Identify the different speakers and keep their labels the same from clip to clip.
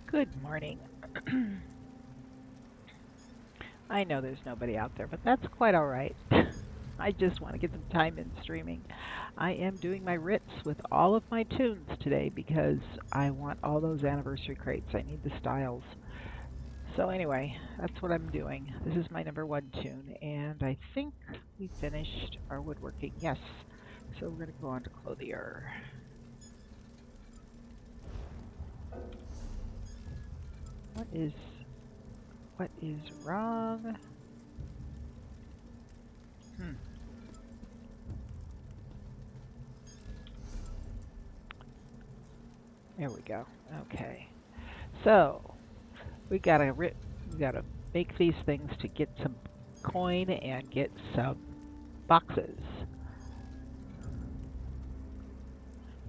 Speaker 1: Good morning. I know there's nobody out there, but that's quite all right. I just want to get some time in streaming. I am doing my writs with all of my tunes today because I want all those anniversary crates. I need the styles. So anyway, that's what I'm doing. This is my number one tune, and I think we finished our woodworking. Yes. So we're going to go on to clothier. What is wrong? There we go. Okay. So we gotta make these things to get some coin and get some boxes.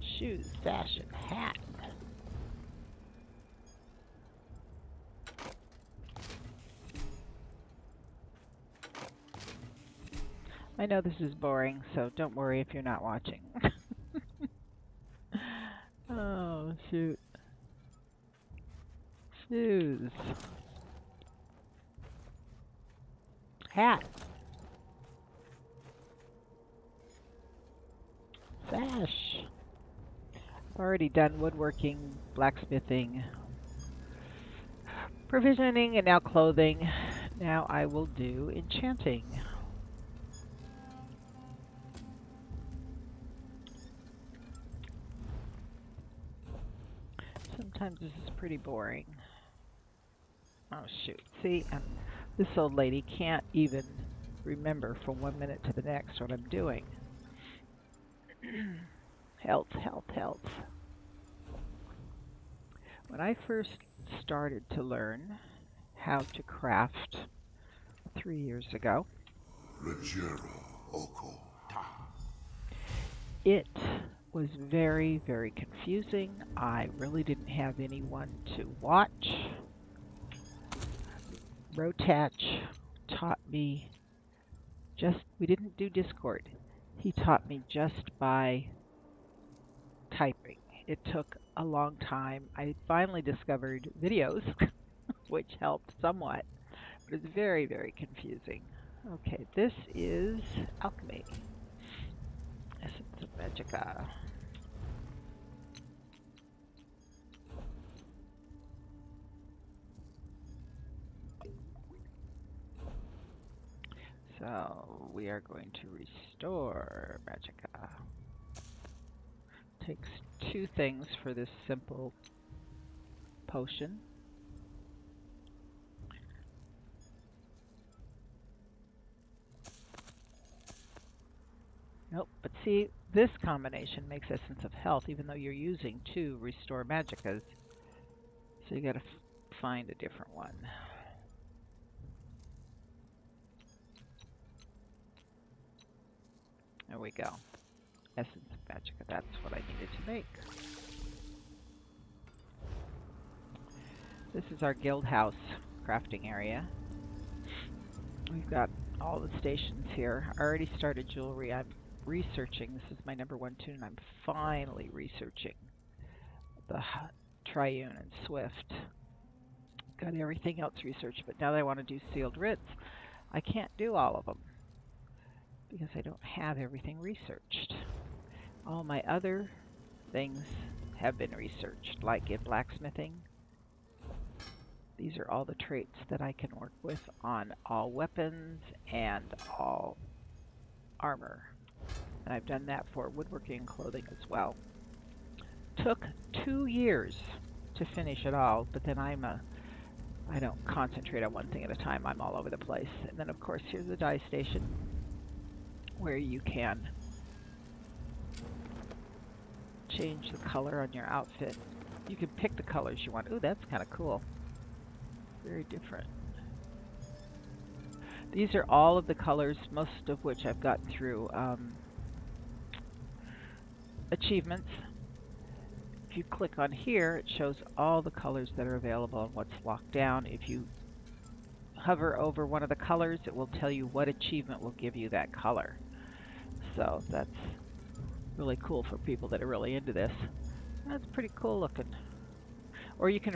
Speaker 1: Shoes, fashion, hat. I know this is boring, so don't worry if you're not watching. Oh, shoot. Shoes. Hat. Sash. I've already done woodworking, blacksmithing, provisioning, and now clothing. Now I will do enchanting. Sometimes this is pretty boring. Oh shoot, see, this old lady can't even remember from 1 minute to the next what I'm doing. Health. When I first started to learn how to craft 3 years ago, it was very, very confusing. I really didn't have anyone to watch. Rotach taught me we didn't do Discord. He taught me just by typing. It took a long time. I finally discovered videos, which helped somewhat, but it's very, very confusing. Okay, this is alchemy. Essence of Magica. So we are going to restore Magica. Takes 2 things for this simple potion. Nope, but see, this combination makes Essence of Health, even though you're using 2 Restore Magicas. So you gotta find a different one. There we go. Essence of Magica, that's what I needed to make. This is our guild house crafting area. We've got all the stations here. I already started jewelry. I'm researching. This is my number one tune. I'm finally researching the Triune and Swift. Got everything else researched, but now that I want to do sealed writs, I can't do all of them because I don't have everything researched. All my other things have been researched, like in blacksmithing. These are all the traits that I can work with on all weapons and all armor. And I've done that for woodworking and clothing as well. Took 2 years to finish it all, but then I don't concentrate on one thing at a time. I'm all over the place. And then of course here's the dye station where you can change the color on your outfit. You can pick the colors you want. Ooh, that's kind of cool. Very different. These are all of the colors, most of which I've got through achievements. If you click on here, it shows all the colors that are available and what's locked down. If you hover over one of the colors, it will tell you what achievement will give you that color. So that's really cool for people that are really into this. That's pretty cool looking. Or you can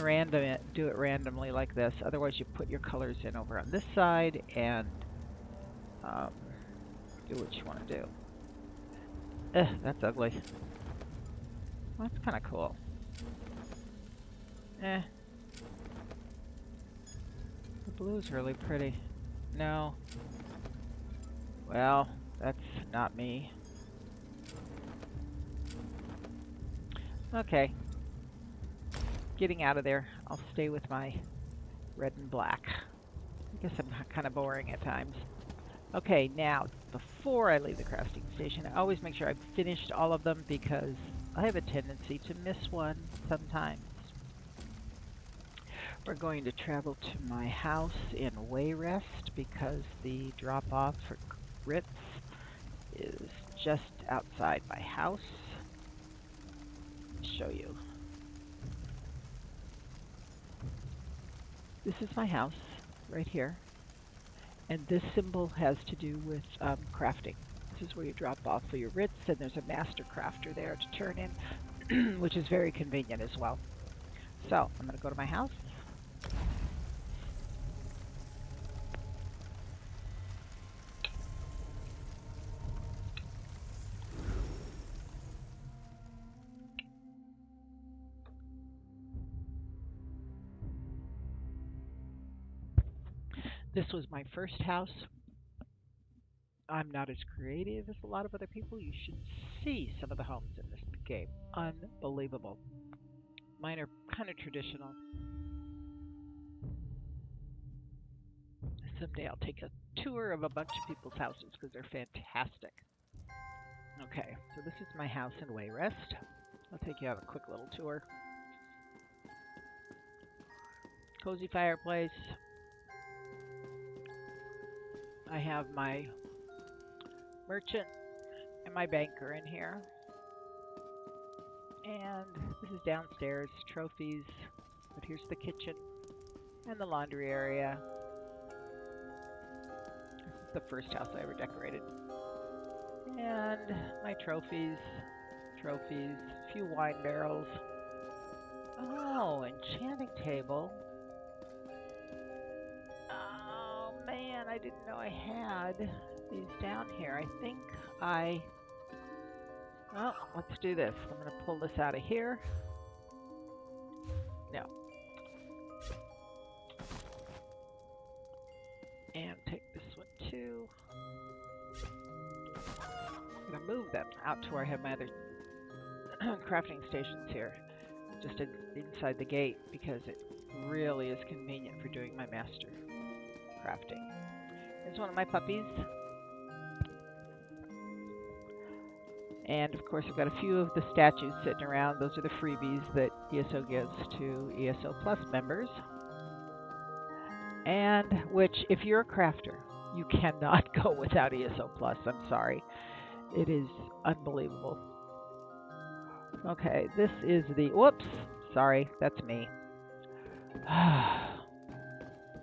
Speaker 1: do it randomly like this. Otherwise, you put your colors in over on this side and um, do what you want to do. That's ugly. Well, that's kind of cool. The blue's really pretty. No. Well, that's not me. Okay. Getting out of there. I'll stay with my red and black. I guess I'm kind of boring at times. Okay, now, before I leave the crafting station, I always make sure I've finished all of them because I have a tendency to miss one sometimes. We're going to travel to my house in Wayrest because the drop-off for Writs is just outside my house. I'll show you. This is my house right here. And this symbol has to do with crafting. This is where you drop off for your Writs, and there's a master crafter there to turn in, which is very convenient as well. So, I'm going to go to my house. This was my first house. I'm not as creative as a lot of other people. You should see some of the homes in this game. Unbelievable. Mine are kind of traditional. Someday I'll take a tour of a bunch of people's houses because they're fantastic. Okay, so this is my house in Wayrest. I'll take you on a quick little tour. Cozy fireplace. I have my merchant and my banker in here. And this is downstairs, trophies. But here's the kitchen and the laundry area. This is the first house I ever decorated. And my trophies, a few wine barrels. Oh, enchanting table. Oh man, I didn't know I had these down here. I think well, let's do this. I'm going to pull this out of here. No. And take this one too. I'm going to move them out to where I have my other crafting stations here. Just inside the gate because it really is convenient for doing my master crafting. There's one of my puppies. And of course I've got a few of the statues sitting around. Those are the freebies that ESO gives to ESO Plus members. And which, if you're a crafter, you cannot go without ESO Plus. I'm sorry. It is unbelievable. Okay, this is the... Whoops! Sorry, that's me.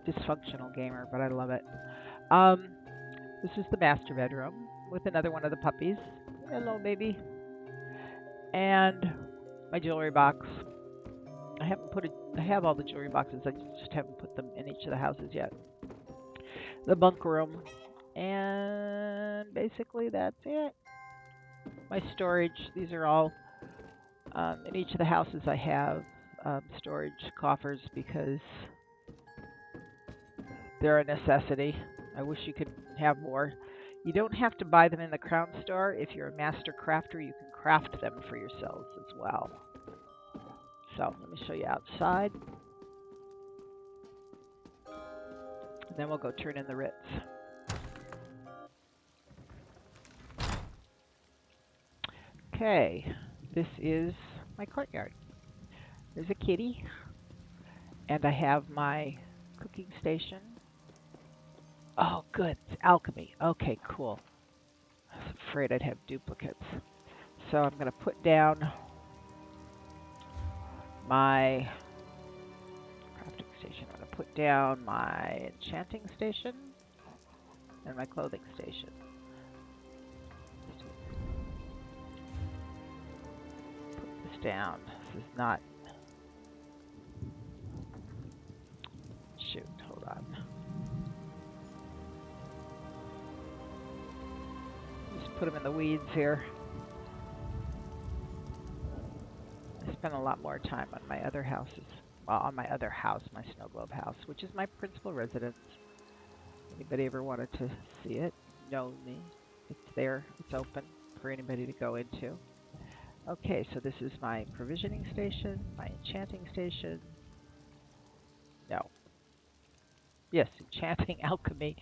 Speaker 1: Dysfunctional gamer, but I love it. This is the master bedroom with another one of the puppies. Hello, baby. And my jewelry box. I have all the jewelry boxes. I just haven't put them in each of the houses yet. The bunk room. And basically that's it. My storage. These are all in each of the houses I have storage coffers because they're a necessity. I wish you could have more. You don't have to buy them in the Crown Store. If you're a master crafter, you can craft them for yourselves as well. So, let me show you outside. And then we'll go turn in the Writs. Okay, this is my courtyard. There's a kitty. And I have my cooking station. Oh, good. It's alchemy. Okay, cool. I was afraid I'd have duplicates. So I'm going to put down my crafting station. I'm going to put down my enchanting station and my clothing station. Put this down. This is not put them in the weeds here. I spent a lot more time on my other houses. Well, on my other house, my snow globe house, which is my principal residence. Anybody ever wanted to see it, know me. It's there. It's open for anybody to go into. Okay, so this is my provisioning station, my enchanting station. No. Yes, enchanting, alchemy.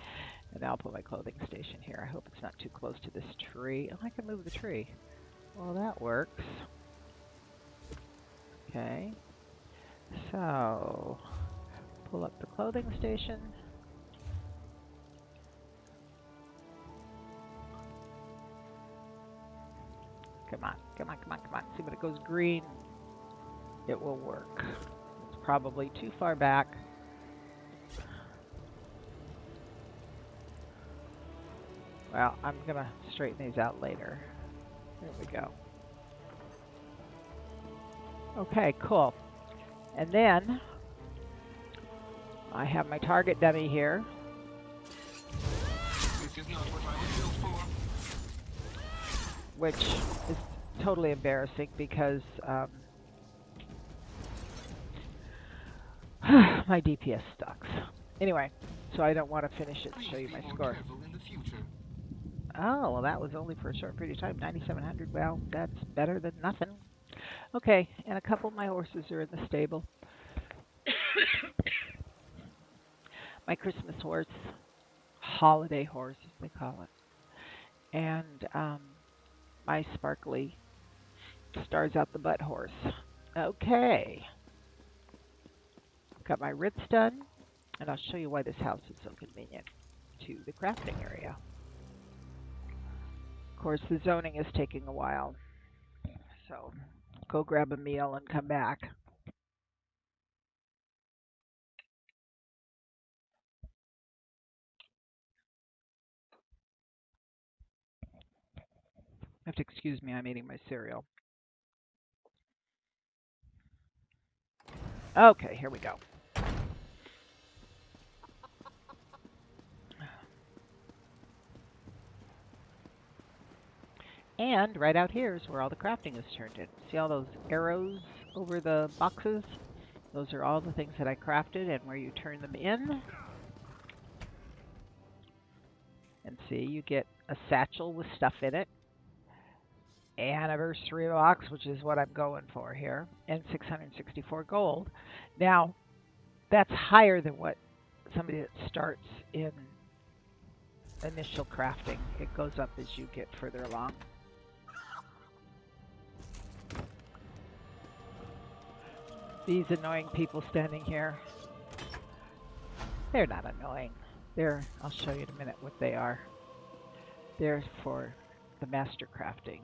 Speaker 1: And now I'll put my clothing station here. I hope it's not too close to this tree. Oh, I can move the tree. Well, that works. Okay. So, pull up the clothing station. Come on, come on, come on, come on. See when it goes green, it will work. It's probably too far back. Well, I'm going to straighten these out later. There we go. Okay, cool. And then I have my target dummy here. This is not what I was built for. Which is totally embarrassing because my DPS sucks. Anyway, so I don't want to finish it to show you my score. Oh, well, that was only for a short period of time. 9,700. Well, that's better than nothing. Okay, and a couple of my horses are in the stable. My Christmas horse, holiday horse, as they call it, and my sparkly stars out the butt horse. Okay, got my writs done, and I'll show you why this house is so convenient to the crafting area. Of course, the zoning is taking a while, so go grab a meal and come back. You have to excuse me, I'm eating my cereal. Okay, here we go. And right out here is where all the crafting is turned in. See all those arrows over the boxes? Those are all the things that I crafted and where you turn them in. And see, you get a satchel with stuff in it. Anniversary box, which is what I'm going for here. And 664 gold. Now, that's higher than what somebody that starts in initial crafting. It goes up as you get further along. These annoying people standing here, they're not annoying. I'll show you in a minute what they are. They're for the master crafting.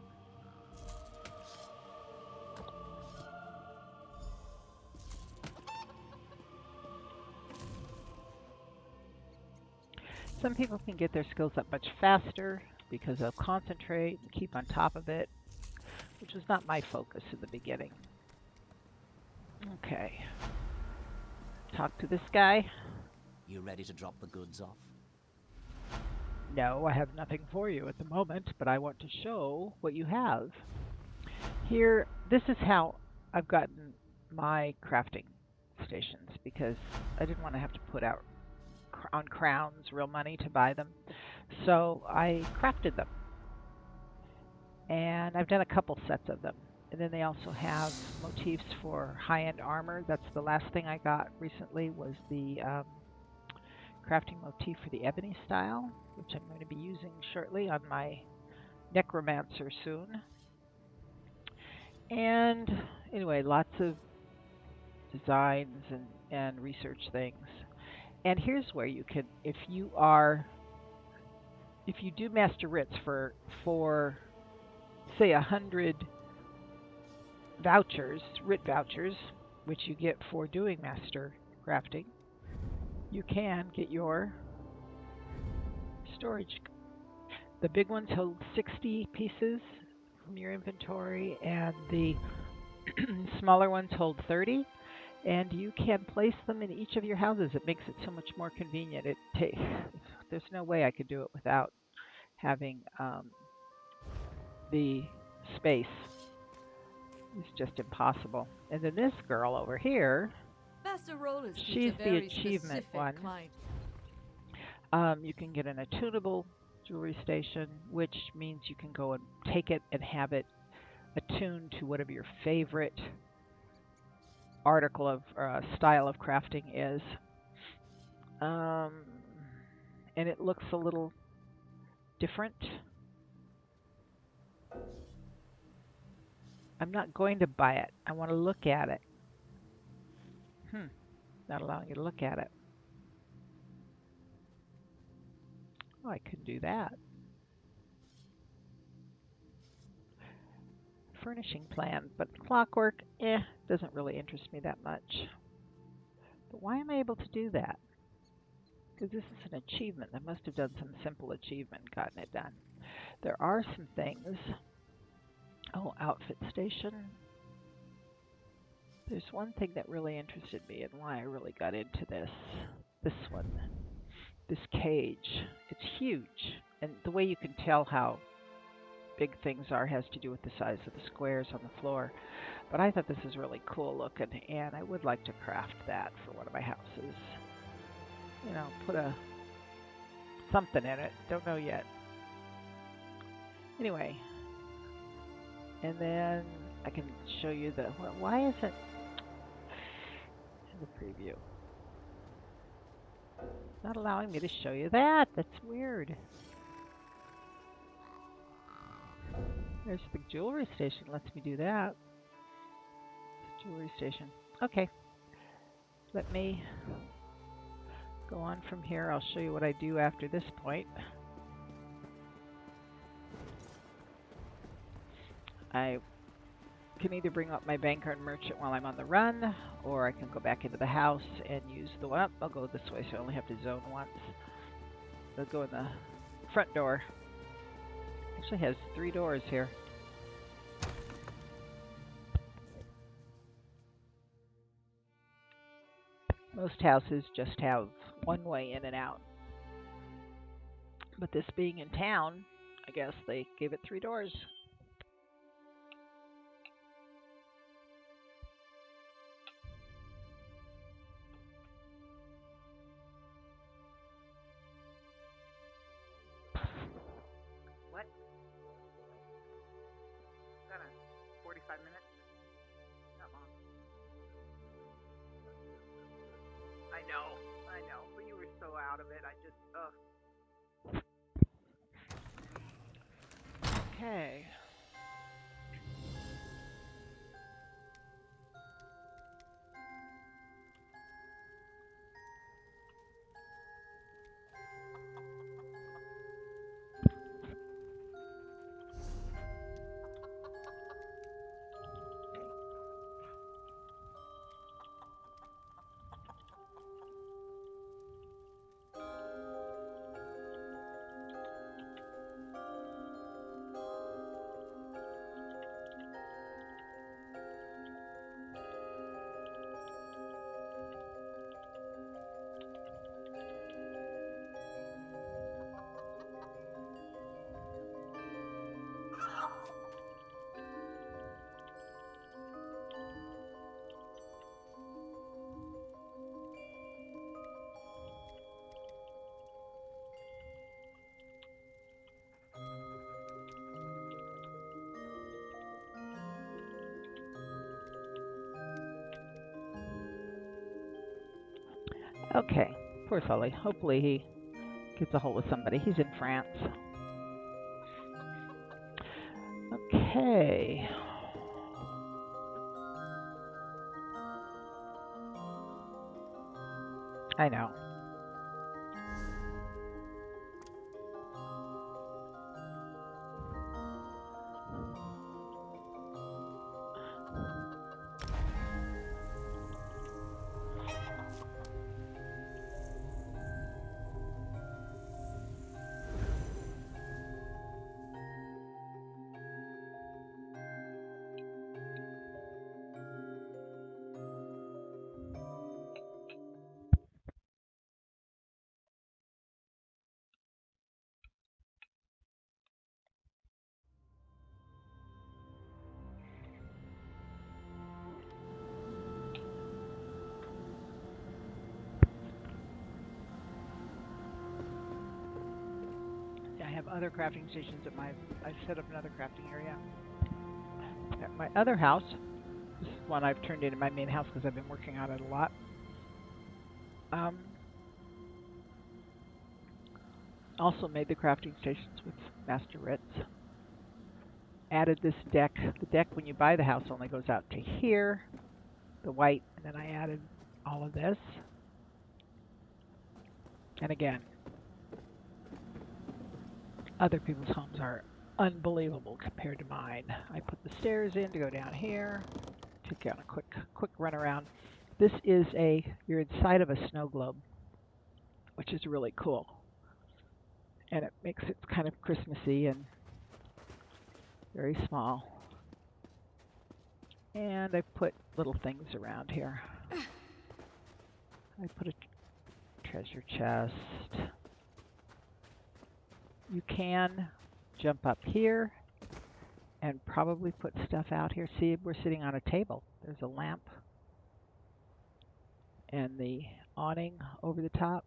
Speaker 1: Some people can get their skills up much faster because they'll concentrate and keep on top of it, which was not my focus in the beginning. Okay. Talk to this guy.
Speaker 2: You ready to drop the goods off?
Speaker 1: No, I have nothing for you at the moment, but I want to show what you have. Here, this is how I've gotten my crafting stations, because I didn't want to have to put out on crowns real money to buy them. So I crafted them. And I've done a couple sets of them. And then they also have motifs for high-end armor. That's the last thing I got recently, was the crafting motif for the ebony style, which I'm going to be using shortly on my necromancer soon. And anyway, lots of designs and research things. And here's where you can, if you do master writs for say 100 vouchers, writ vouchers, which you get for doing master crafting, you can get your storage. The big ones hold 60 pieces from your inventory, and the smaller ones hold 30. And you can place them in each of your houses. It makes it so much more convenient. There's no way I could do it without having the space is just impossible. And then this girl over here,
Speaker 3: Master Rollers teach
Speaker 1: she's
Speaker 3: a
Speaker 1: the
Speaker 3: very
Speaker 1: achievement
Speaker 3: specific
Speaker 1: one.
Speaker 3: client.
Speaker 1: You can get an attunable jewelry station, which means you can go and take it and have it attuned to whatever your favorite article of style of crafting is. And it looks a little different. I'm not going to buy it. I want to look at it. Not allowing you to look at it. Oh, I could do that. Furnishing plan, but clockwork, doesn't really interest me that much. But why am I able to do that? Because this is an achievement. I must have done some simple achievement, gotten it done. There are some things. Oh, outfit station. There's one thing that really interested me and why I really got into this. This one. This cage. It's huge. And the way you can tell how big things are has to do with the size of the squares on the floor. But I thought this is really cool looking, and I would like to craft that for one of my houses. You know, put something in it. Don't know yet. Anyway, and then I can show you the. Why is it in the preview? It's not allowing me to show you that. That's weird. There's the jewelry station. Lets me do that. Jewelry station. Okay. Let me go on from here. I'll show you what I do after this point. I can either bring up my banker and merchant while I'm on the run, or I can go back into the house and use the one. I'll go this way so I only have to zone once. I'll go in the front door. Actually has 3 doors here. Most houses just have one way in and out. But this being in town, I guess they gave it 3 doors. What? Got a 45 minutes? Not long. I know. But you were so out of it. I just, Okay. Okay. Poor Sully. Hopefully he gets a hold of somebody. He's in France. Okay. I know. other crafting stations at I set up another crafting area at my other house. This is one I've turned into my main house because I've been working on it a lot. Also made the crafting stations with Master Writs. Added this deck. The deck, when you buy the house, only goes out to here, the white, and then I added all of this. And again, other people's homes are unbelievable compared to mine. I put the stairs in to go down here. Take you on a quick run around. This is you're inside of a snow globe, which is really cool. And it makes it kind of Christmassy and very small. And I put little things around here. I put a treasure chest. You can jump up here and probably put stuff out here. See, we're sitting on a table. There's a lamp and the awning over the top.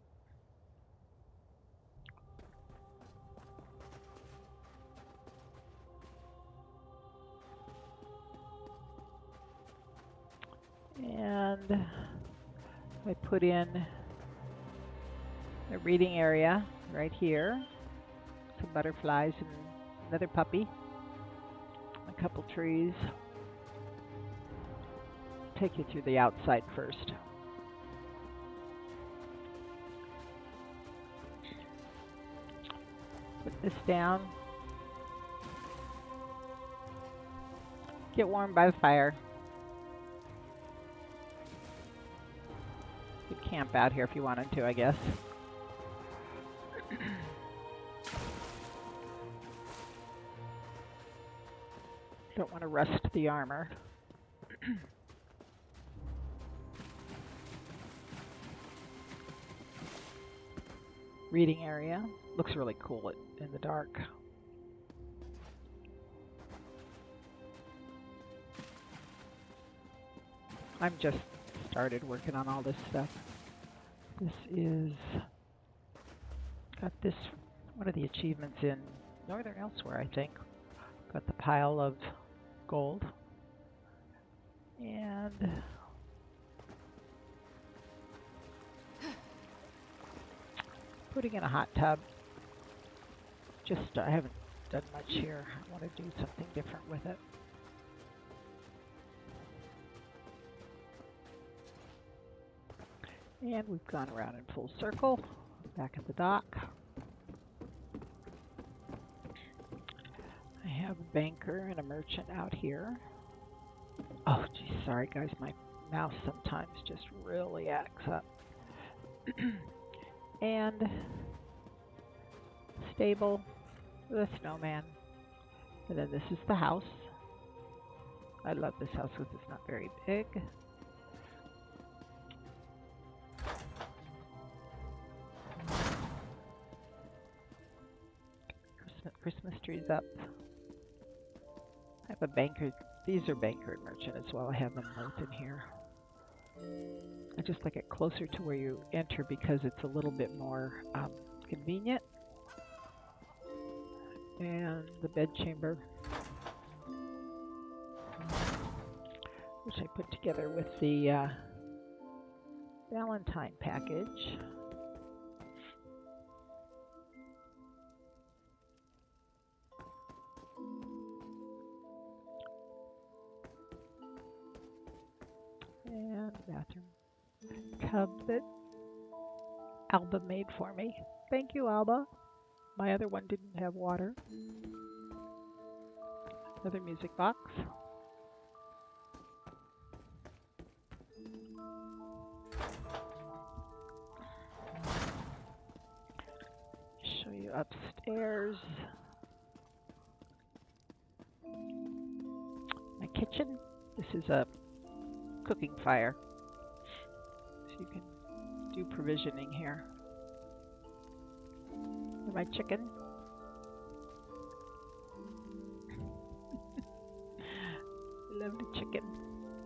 Speaker 1: And I put in a reading area right here. Some butterflies and another puppy. A couple trees. Take you through the outside first. Put this down. Get warm by the fire. You could camp out here if you wanted to, I guess. Don't want to rust the armor. Reading area. Looks really cool in the dark. I'm just started working on all this stuff. This is got this one of the achievements in Northern Elsewhere, I think. Got the pile of gold and putting in a hot tub. Just I haven't done much here. I want to do something different with it. And we've gone around in full circle, back at the dock. I have a banker and a merchant out here. Oh, geez, sorry guys, my mouse sometimes just really acts up. And stable with a snowman. And then this is the house. I love this house because it's not very big. Christmas trees up. I have a banker. These are banker and merchant as well. I have them both in here. I just like it closer to where you enter because it's a little bit more convenient. And the bed chamber, which I put together with the Valentine package. And bathroom tub that Alba made for me. Thank you, Alba. My other one didn't have water. Another music box. Show you upstairs. My kitchen. This is a cooking fire. So you can do provisioning here. And my chicken. Lovely chicken.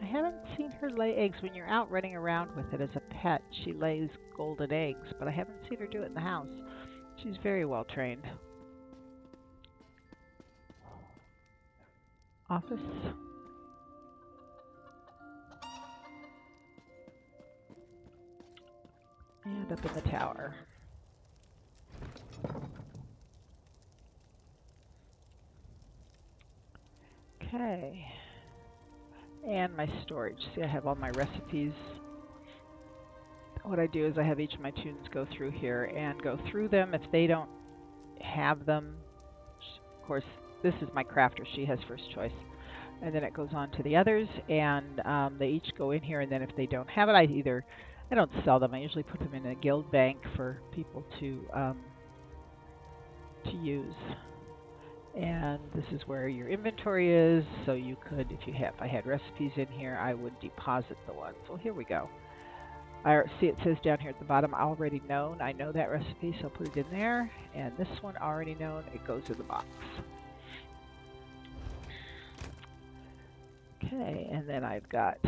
Speaker 1: I haven't seen her lay eggs. When you're out running around with it as a pet, she lays golden eggs, but I haven't seen her do it in the house. She's very well trained. office. And up in the tower. Okay. And my storage. See, I have all my recipes. What I do is I have each of my tunes go through here and go through them. If they don't have them, of course, this is my crafter. She has first choice. And then it goes on to the others, and they each go in here, and then if they don't have it, I don't sell them. I usually put them in a guild bank for people to use. And this is where your inventory is, so you could, if I had recipes in here, I would deposit the ones. So here we go. I see it says down here at the bottom, already known. I know that recipe, so I'll put it in there. And this one, already known, it goes in the box. Okay, and then I've got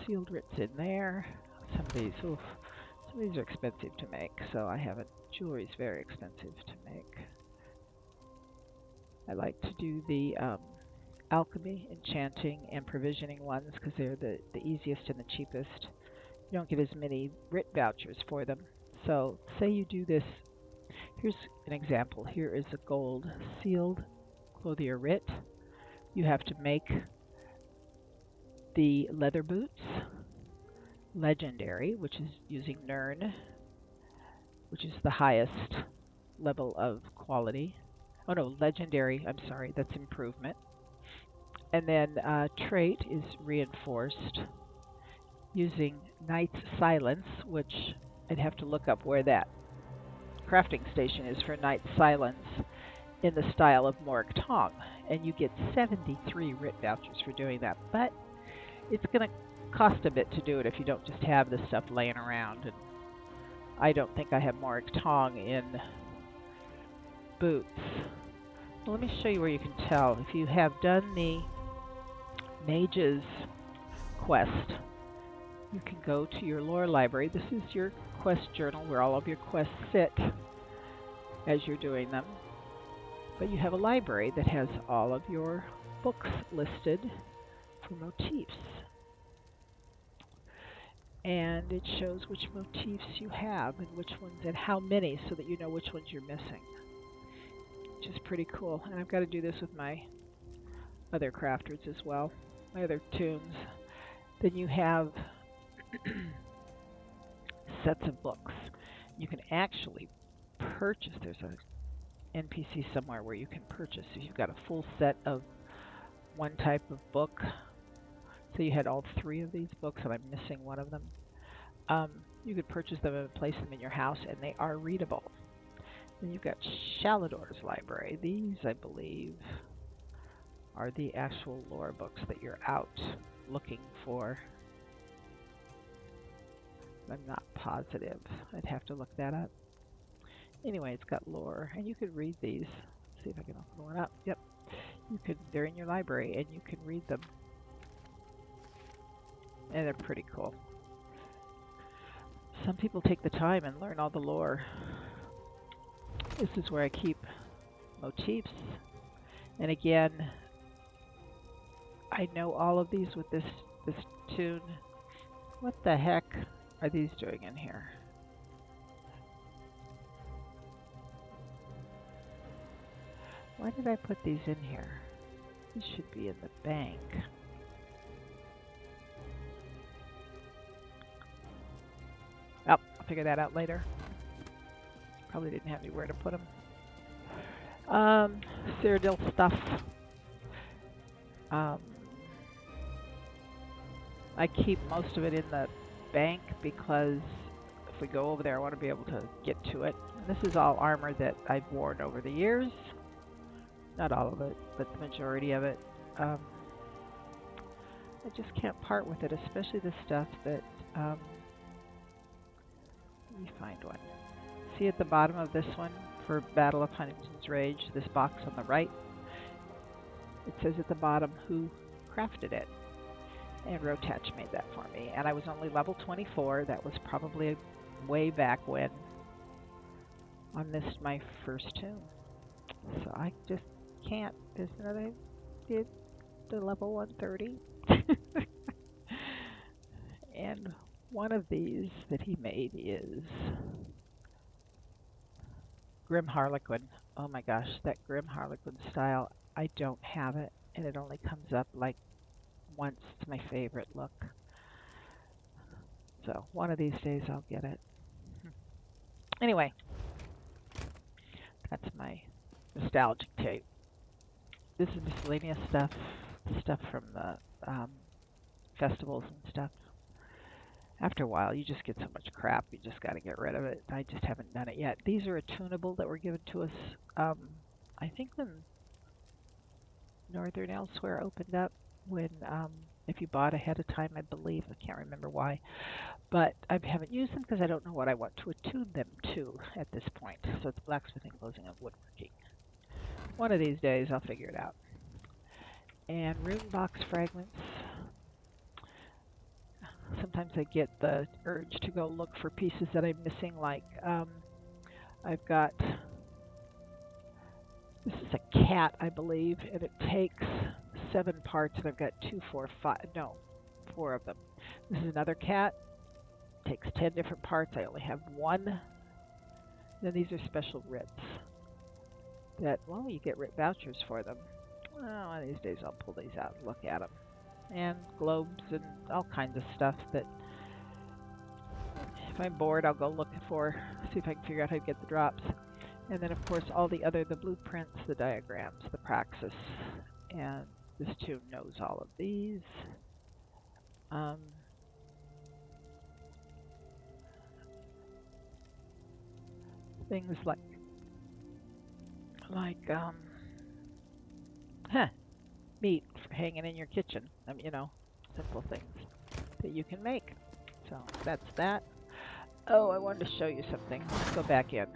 Speaker 1: sealed writs in there. Some of these are expensive to make, so I haven't. Jewelry's very expensive to make. I like to do the alchemy, enchanting, and provisioning ones because they're the easiest and the cheapest. You don't get as many writ vouchers for them. So say you do this. Here's an example. Here is a gold sealed clothier writ. You have to make the leather boots, legendary, which is using Nern, which is the highest level of quality. Oh no, legendary, I'm sorry, that's improvement. And then trait is reinforced using Knight's Silence, which I'd have to look up where that crafting station is for Knight's Silence in the style of Morg Tong. And you get 73 writ vouchers for doing that. But it's going to cost a bit to do it if you don't just have this stuff laying around. And I don't think I have Morg Tong in boots. Well, let me show you where you can tell. If you have done the Mage's quest, you can go to your lore library. This is your quest journal where all of your quests sit as you're doing them. But you have a library that has all of your books listed for motifs. And it shows which motifs you have and which ones and how many, so that you know which ones you're missing. Which is pretty cool. And I've got to do this with my other crafters as well, my other tunes. Then you have sets of books. You can actually purchase. There's an NPC somewhere where you can purchase. If you've got a full set of one type of book, so you had all 3 of these books and I'm missing one of them, you could purchase them and place them in your house, and they are readable. Then you've got Shalador's library. These, I believe, are the actual lore books that you're out looking for. I'm not positive. I'd have to look that up. Anyway, it's got lore, and you could read these. Let's see if I can open one up. Yep. They're in your library, and you can read them. And they're pretty cool. Some people take the time and learn all the lore. This is where I keep motifs. And again, I know all of these with this tune. What the heck are these doing in here? Why did I put these in here? These should be in the bank. Oh, I'll figure that out later. Probably didn't have anywhere to put them. Cyrodiil stuff. I keep most of it in the bank because if we go over there, I want to be able to get to it. And this is all armor that I've worn over the years. Not all of it, but the majority of it. I just can't part with it, especially the stuff that... let me find one. See at the bottom of this one, for Battle of Huntington's Rage, this box on the right? It says at the bottom who crafted it. And Rotach made that for me. And I was only level 24. That was probably way back when on this, my first tomb. So I just can't. There's another... to level 130. And one of these that he made is Grim Harlequin. Oh my gosh, that Grim Harlequin style. I don't have it, and it only comes up like once. It's my favorite look. So one of these days I'll get it. Anyway, that's my nostalgic tape. This is miscellaneous stuff, stuff from the festivals and stuff. After a while, you just get so much crap, you just got to get rid of it. I just haven't done it yet. These are attunable that were given to us, I think when Northern Elsewhere opened up, when if you bought ahead of time, I believe. I can't remember why. But I haven't used them because I don't know what I want to attune them to at this point. So it's blacksmithing, closing, and woodworking. One of these days, I'll figure it out. And rune box fragments. Sometimes I get the urge to go look for pieces that I'm missing, like I've got, this is a cat, I believe, and it takes 7 parts, and I've got 4 of them. This is another cat, takes 10 different parts, I only have 1. Then these are special writs that, well, you get writ vouchers for them. Well, one of these days I'll pull these out and look at them. And globes and all kinds of stuff that if I'm bored I'll go look for, see if I can figure out how to get the drops. And then of course all the blueprints, the diagrams, the praxis, and this tune knows all of these. Things like meat for hanging in your kitchen. You know, simple things that you can make. So that's that. Oh, I wanted to show you something. Let's go back in.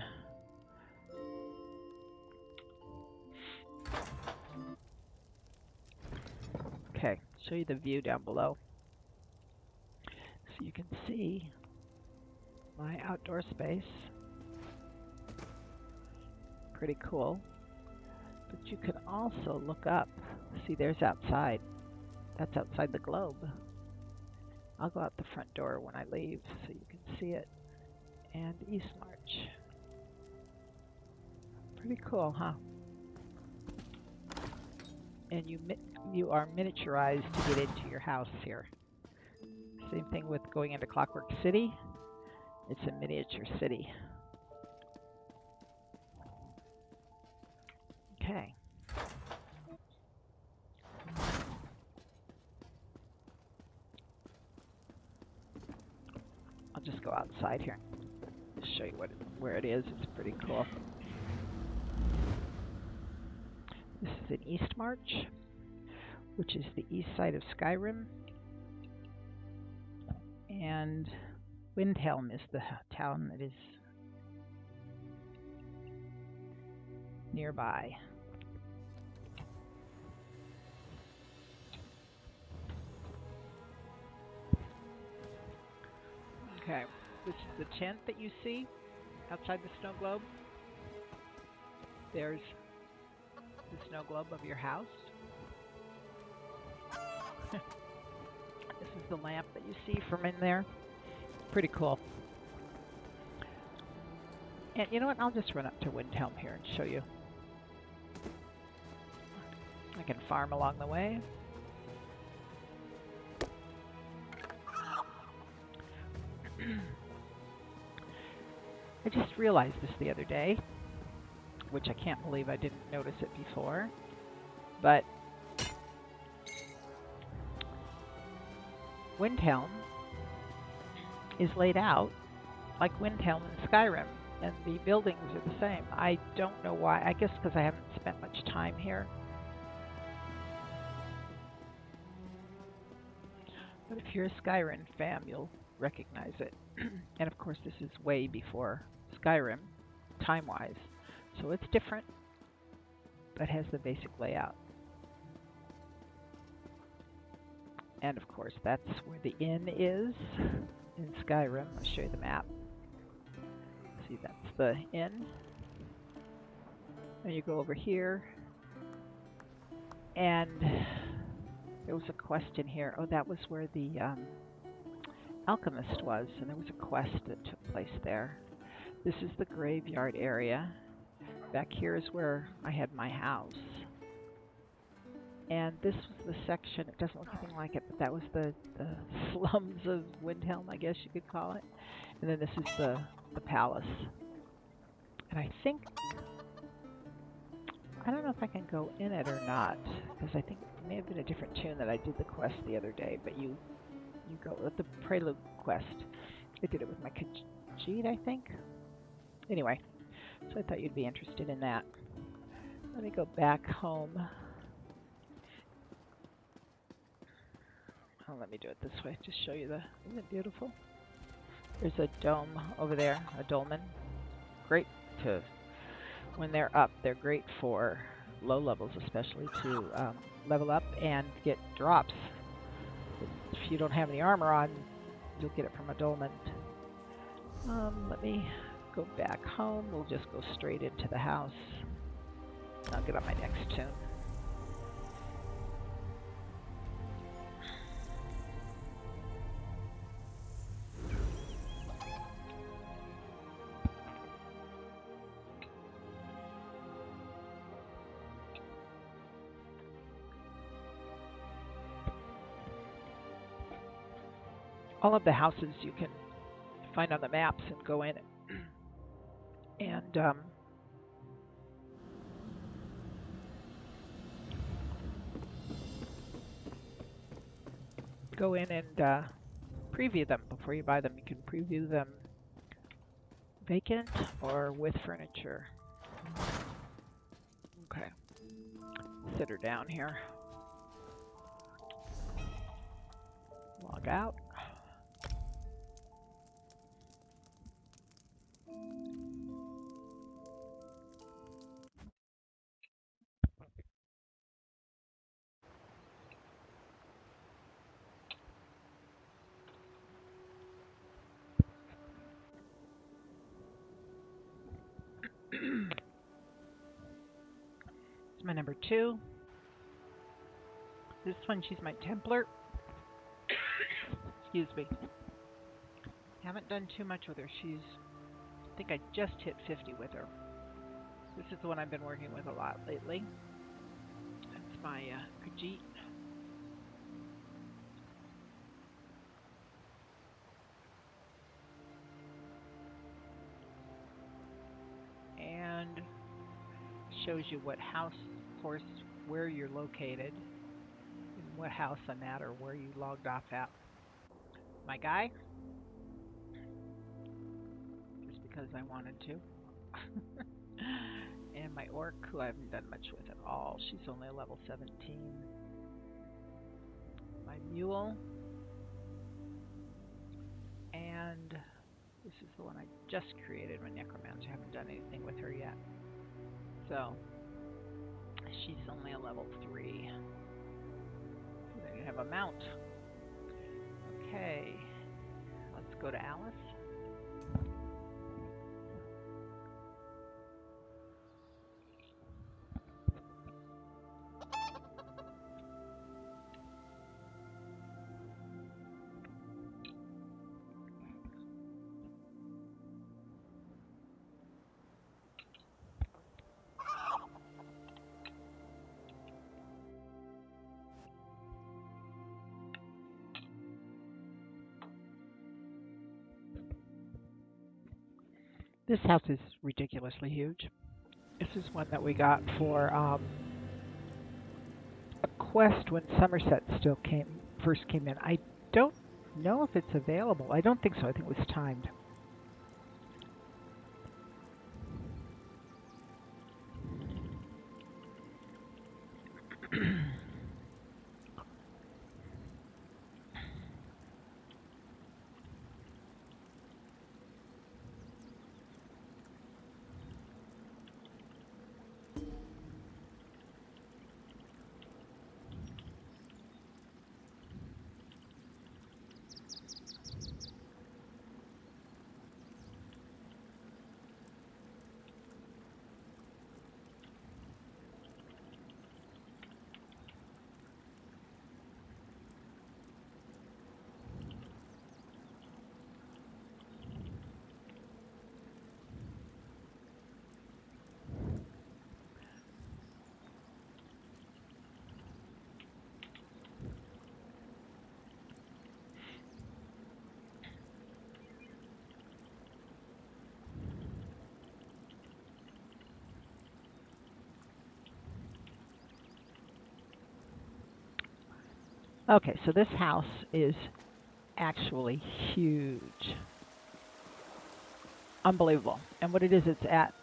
Speaker 1: Okay, show you the view down below. So you can see my outdoor space. Pretty cool. But you can also look up. See, there's outside. That's outside the globe. I'll go out the front door when I leave so you can see it. And East March. Pretty cool, huh? And you are miniaturized to get into your house here. Same thing with going into Clockwork City. It's a miniature city. Okay. I'll just go outside here and show you where it is. It's pretty cool. This is in East March, which is the east side of Skyrim. And Windhelm is the town that is nearby. Okay, this is the tent that you see outside the snow globe. There's the snow globe of your house. This is the lamp that you see from in there. Pretty cool. And you know what? I'll just run up to Windhelm here and show you. I can farm along the way. I just realized this the other day, which I can't believe I didn't notice it before, but Windhelm is laid out like Windhelm in Skyrim, and the buildings are the same. I don't know why. I guess because I haven't spent much time here. But if you're a Skyrim fan, you'll recognize it. And of course, this is way before Skyrim, time-wise. So it's different, but has the basic layout. And of course, that's where the inn is in Skyrim. I'll show you the map. See, that's the inn. And you go over here, and There was a quest in here. Oh, that was where the alchemist was, and there was a quest that took place there. This is the graveyard area. Back here is where I had my house. And this was the section, it doesn't look anything like it, but that was the slums of Windhelm, I guess you could call it. And then this is the palace. And I think, I don't know if I can go in it or not, because I think it may have been a different tune that I did the quest the other day, but you go with the Prelude quest. I did it with my Khajiit, I think. Anyway, so I thought you'd be interested in that. Let me go back home. Oh, let me do it this way, just show you isn't it beautiful? There's a dome over there, a dolmen. Great when they're up, they're great for low levels, especially to level up and get drops. If you don't have any armor on, you'll get it from a dolmen. Let me go back home. We'll just go straight into the house. I'll get on my next tune. All of the houses you can find on the maps and go in and preview them before you buy them. You can preview them vacant or with furniture. Okay, sit her down here. Log out. It's my number 2. This one, she's my Templar. Excuse me. Haven't done too much with her. I think I just hit 50 with her. This is the one I've been working with a lot lately. That's my Khajiit. And shows you what house, of course, where you're located, and what house I'm at or where you logged off at. My guy, just because I wanted to. And my orc, who I haven't done much with at all. She's only a level 17. My mule. And this is the one I just created, my necromancer. I haven't done anything with her yet. So, she's only a level 3. So they have a mount. Okay, let's go to Alice. This house is ridiculously huge. This is one that we got for a quest when Somerset first came in. I don't know if it's available. I don't think so. I think it was timed. Okay, so this house is actually huge. Unbelievable. And what it is, it's at,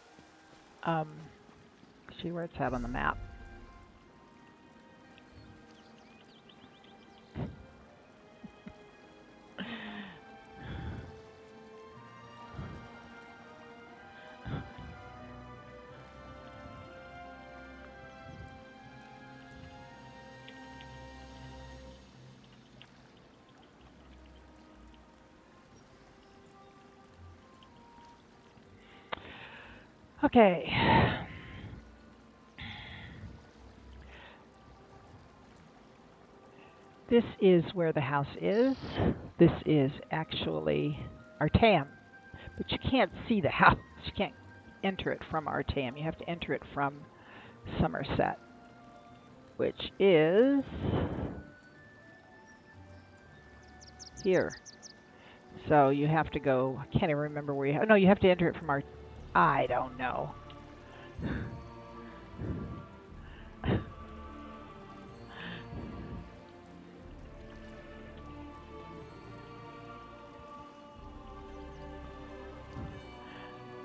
Speaker 1: see where it's at on the map. Okay. This is where the house is. This is actually Artam, but you can't see the house. You can't enter it from Artam. You have to enter it from Somerset, which is here. So you have to go, I can't even remember where you have, no, you have to enter it from I don't know.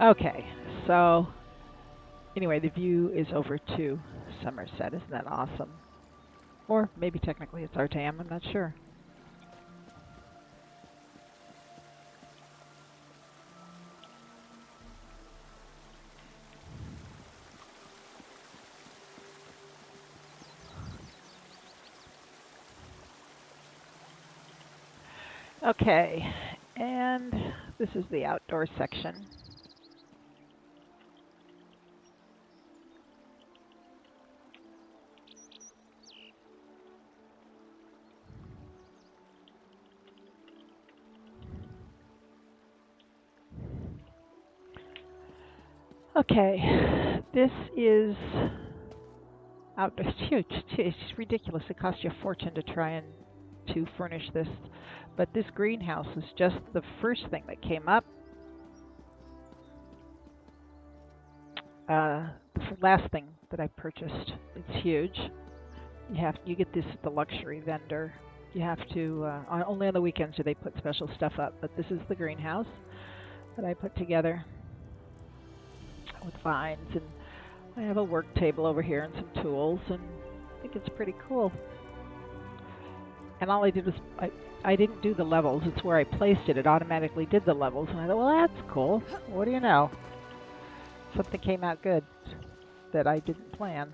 Speaker 1: Okay, so anyway, the view is over to Somerset. Isn't that awesome? Or maybe technically it's Artam, I'm not sure. Okay, and this is the outdoor section. Okay, this is outdoor. It's huge. It's ridiculous. It costs you a fortune to try and to furnish this, but this greenhouse is just the first thing that came up. The last thing that I purchased. It's huge. You get this at the luxury vendor. You have to only on the weekends do they put special stuff up. But this is the greenhouse that I put together with vines, and I have a work table over here and some tools, and I think it's pretty cool. And all I did was I didn't do the levels. It's where I placed it. It automatically did the levels, and I thought, well, that's cool. What do you know? Something came out good that I didn't plan.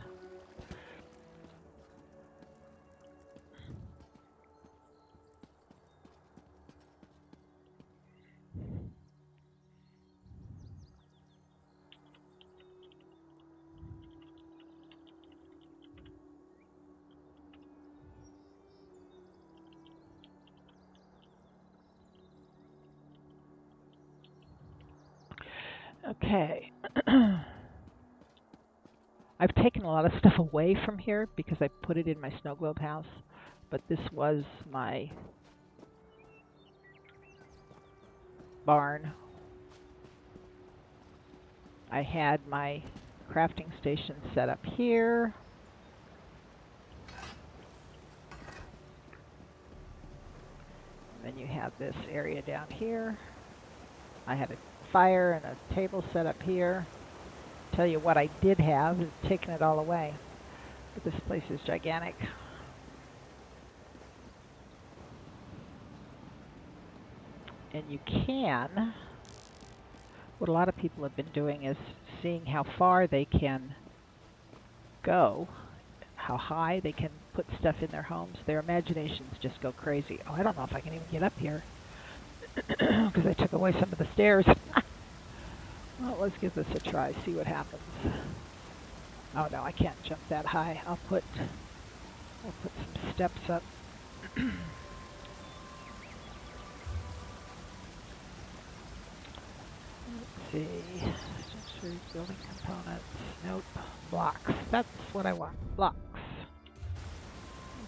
Speaker 1: Okay. I've taken a lot of stuff away from here because I put it in my snow globe house, but this was my barn. I had my crafting station set up here. And then you have this area down here. I had a fire and a table set up here. Tell you what I did have is taken it all away. But this place is gigantic. And you can, what a lot of people have been doing is seeing how far they can go, how high they can put stuff in their homes. Their imaginations just go crazy. Oh, I don't know if I can even get up here because I took away some of the stairs. Well, let's give this a try, see what happens. Oh no, I can't jump that high. I'll put some steps up. Let's see. Sensory building components. Nope. Blocks. That's what I want. Blocks.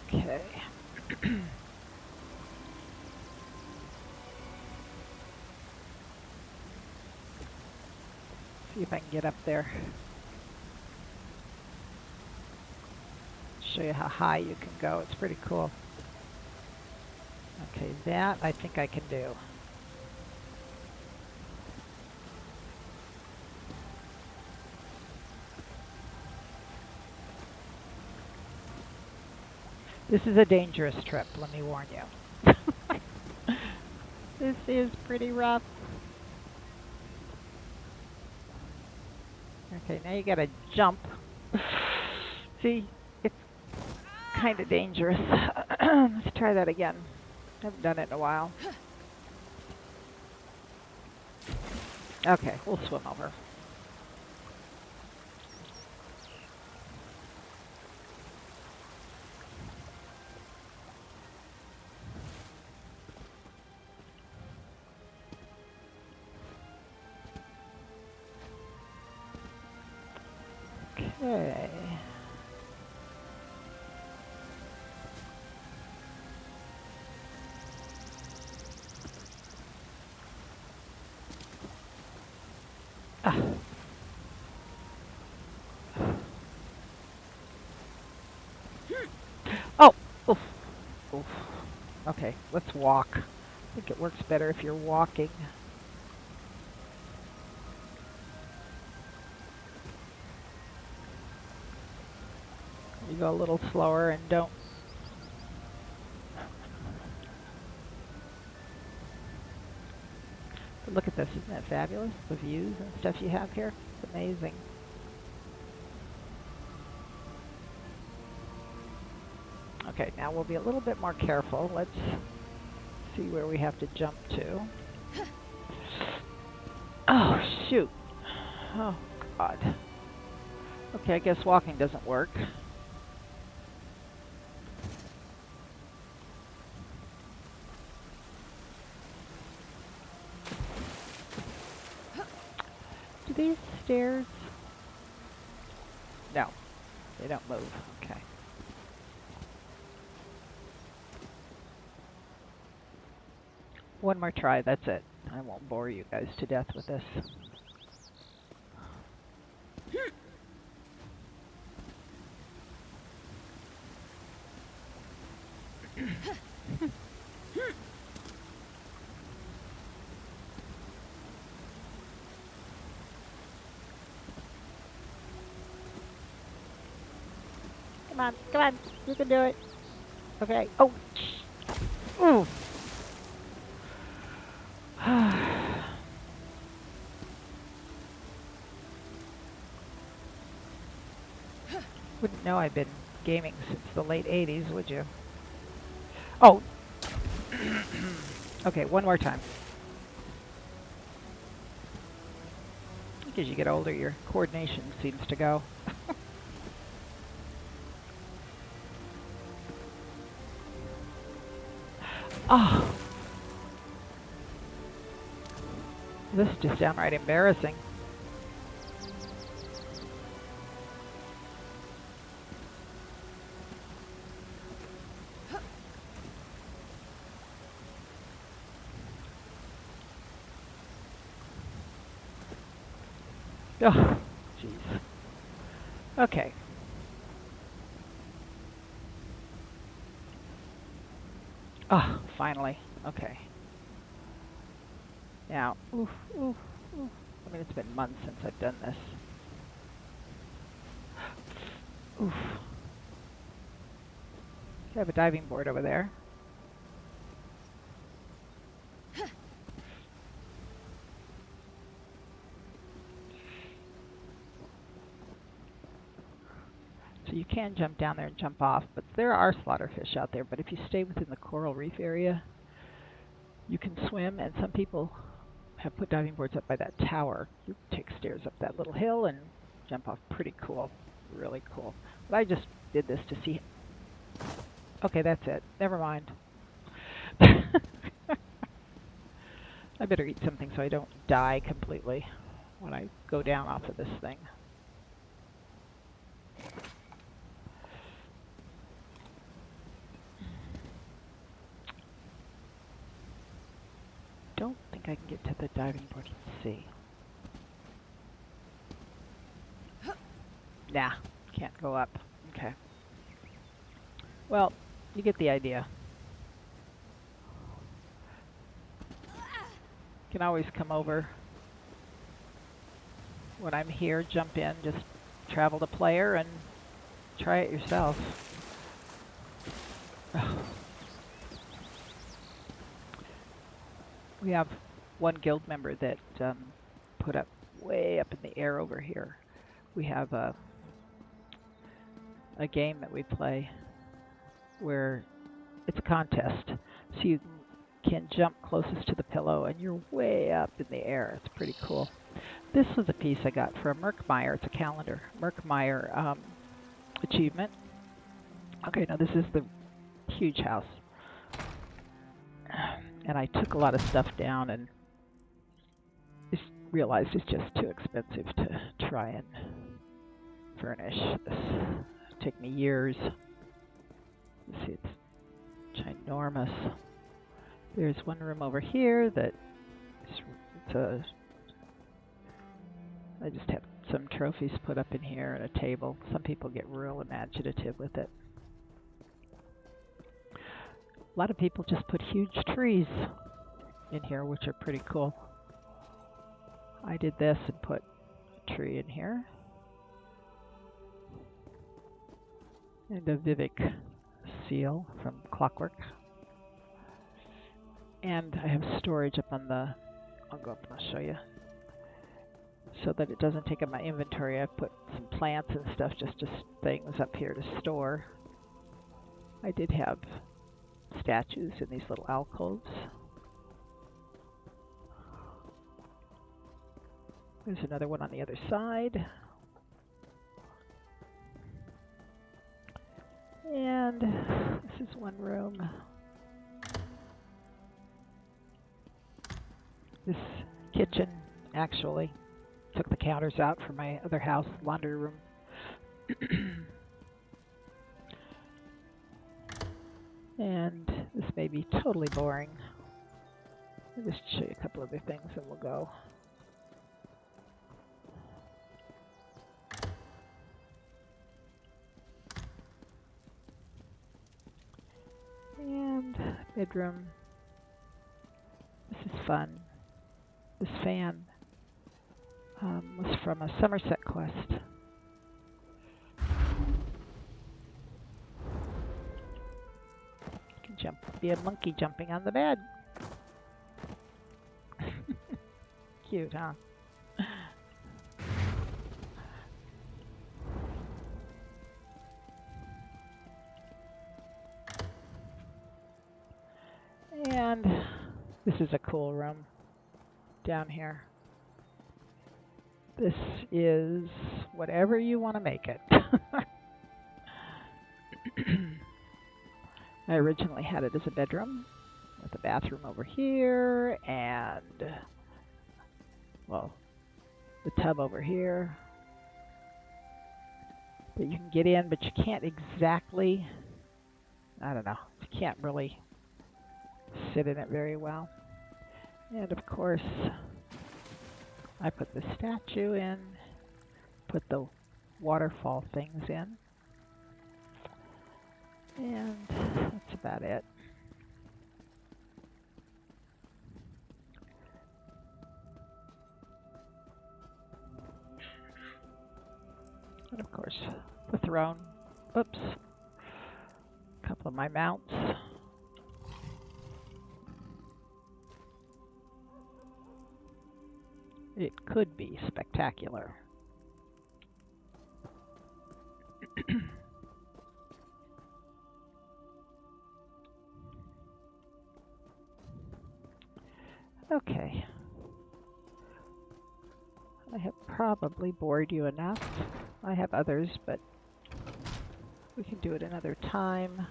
Speaker 1: Okay. See if I can get up there. Show you how high you can go. It's pretty cool. Okay, that I think I can do. This is a dangerous trip, let me warn you. This is pretty rough. Okay, now you gotta jump. See, it's kind of dangerous. Let's try that again. I haven't done it in a while. Okay, we'll swim over. Okay. Ah. Oh! Oof. Oof. Okay, let's walk. I think it works better if you're walking. You go a little slower and don't. But look at this, isn't that fabulous? The views and stuff you have here. It's amazing. Okay, now we'll be a little bit more careful. Let's see where we have to jump to. Oh, shoot. Oh, God. Okay, I guess walking doesn't work. Do these stairs? No, they don't move. Okay. One more try, that's it. I won't bore you guys to death with this. Come on, you can do it. Okay. Oh, ooh. Wouldn't know I've been gaming since the late 80s, would you? Oh. Okay, one more time. As you get older, your coordination seems to go. Oh. This is just downright embarrassing. Oh, jeez. Okay. Oh, finally. Okay. Now, oof, oof, oof. I mean, it's been months since I've done this. Oof. I have a diving board over there. So you can jump down there and jump off, but there are slaughterfish out there. But if you stay within the coral reef area, you can swim, and some people have put diving boards up by that tower. You take stairs up that little hill and jump off. Pretty cool. Really cool. But I just did this to see. Okay, that's it. Never mind. I better eat something so I don't die completely when I go down off of this thing. Don't think I can get to the diving board. Let's see. Nah, can't go up. Okay. Well, you get the idea. can always come over when I'm here, jump in, just travel to player and try it yourself. We have one guild member that put up way up in the air over here. We have a game that we play where it's a contest. So you can jump closest to the pillow and you're way up in the air. It's pretty cool. This was a piece I got from Merkmeyer. It's a calendar. Merkmeyer achievement. Okay, now this is the huge house. And I took a lot of stuff down and just realized it's just too expensive to try and furnish this. It'll take me years. You see, it's ginormous. There's one room over here that I just have some trophies put up in here and a table. Some people get real imaginative with it. A lot of people just put huge trees in here, which are pretty cool. I did this and put a tree in here. And a Vivek seal from Clockwork. And I have storage up on the... I'll go up and I'll show you. So that it doesn't take up my inventory, I've put some plants and stuff, just things up here to store. I did have statues in these little alcoves. There's another one on the other side. And this is one room. This kitchen actually took the counters out from my other house, laundry room. And this may be totally boring. I'll just show you a couple other things and we'll go. And bedroom. This is fun. This fan was from a Somerset quest. You can be a monkey jumping on the bed. Cute, huh? And this is a cool room down here. This is whatever you want to make it. I originally had it as a bedroom with a bathroom over here and, well, the tub over here that you can get in, but you can't exactly, I don't know, you can't really sit in it very well. And of course, I put the statue in, put the waterfall things in, and that's about it. And of course, the throne. Oops. A couple of my mounts. It could be spectacular. Okay. I have probably bored you enough. I have others, but we can do it another time.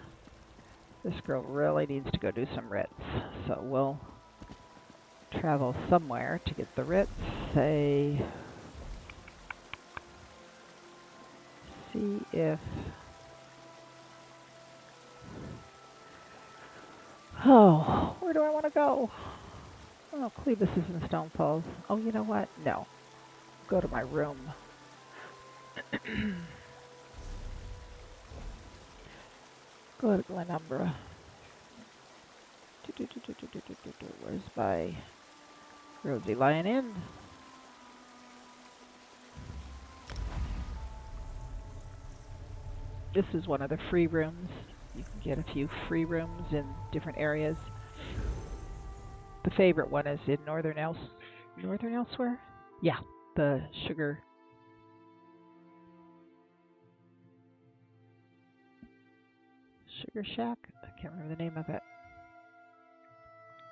Speaker 1: This girl really needs to go do some writs, so we'll travel somewhere to get the writs. Say, see if, oh, where do I want to go? Oh, Clevis is in Stone Falls. Oh, you know what? No. Go to my room. Go to Glenumbra. Where's my Rosie Lion Inn. This is one of the free rooms. You can get a few free rooms in different areas. The favorite one is in Northern Elsewhere? Yeah, the Sugar Shack? I can't remember the name of it.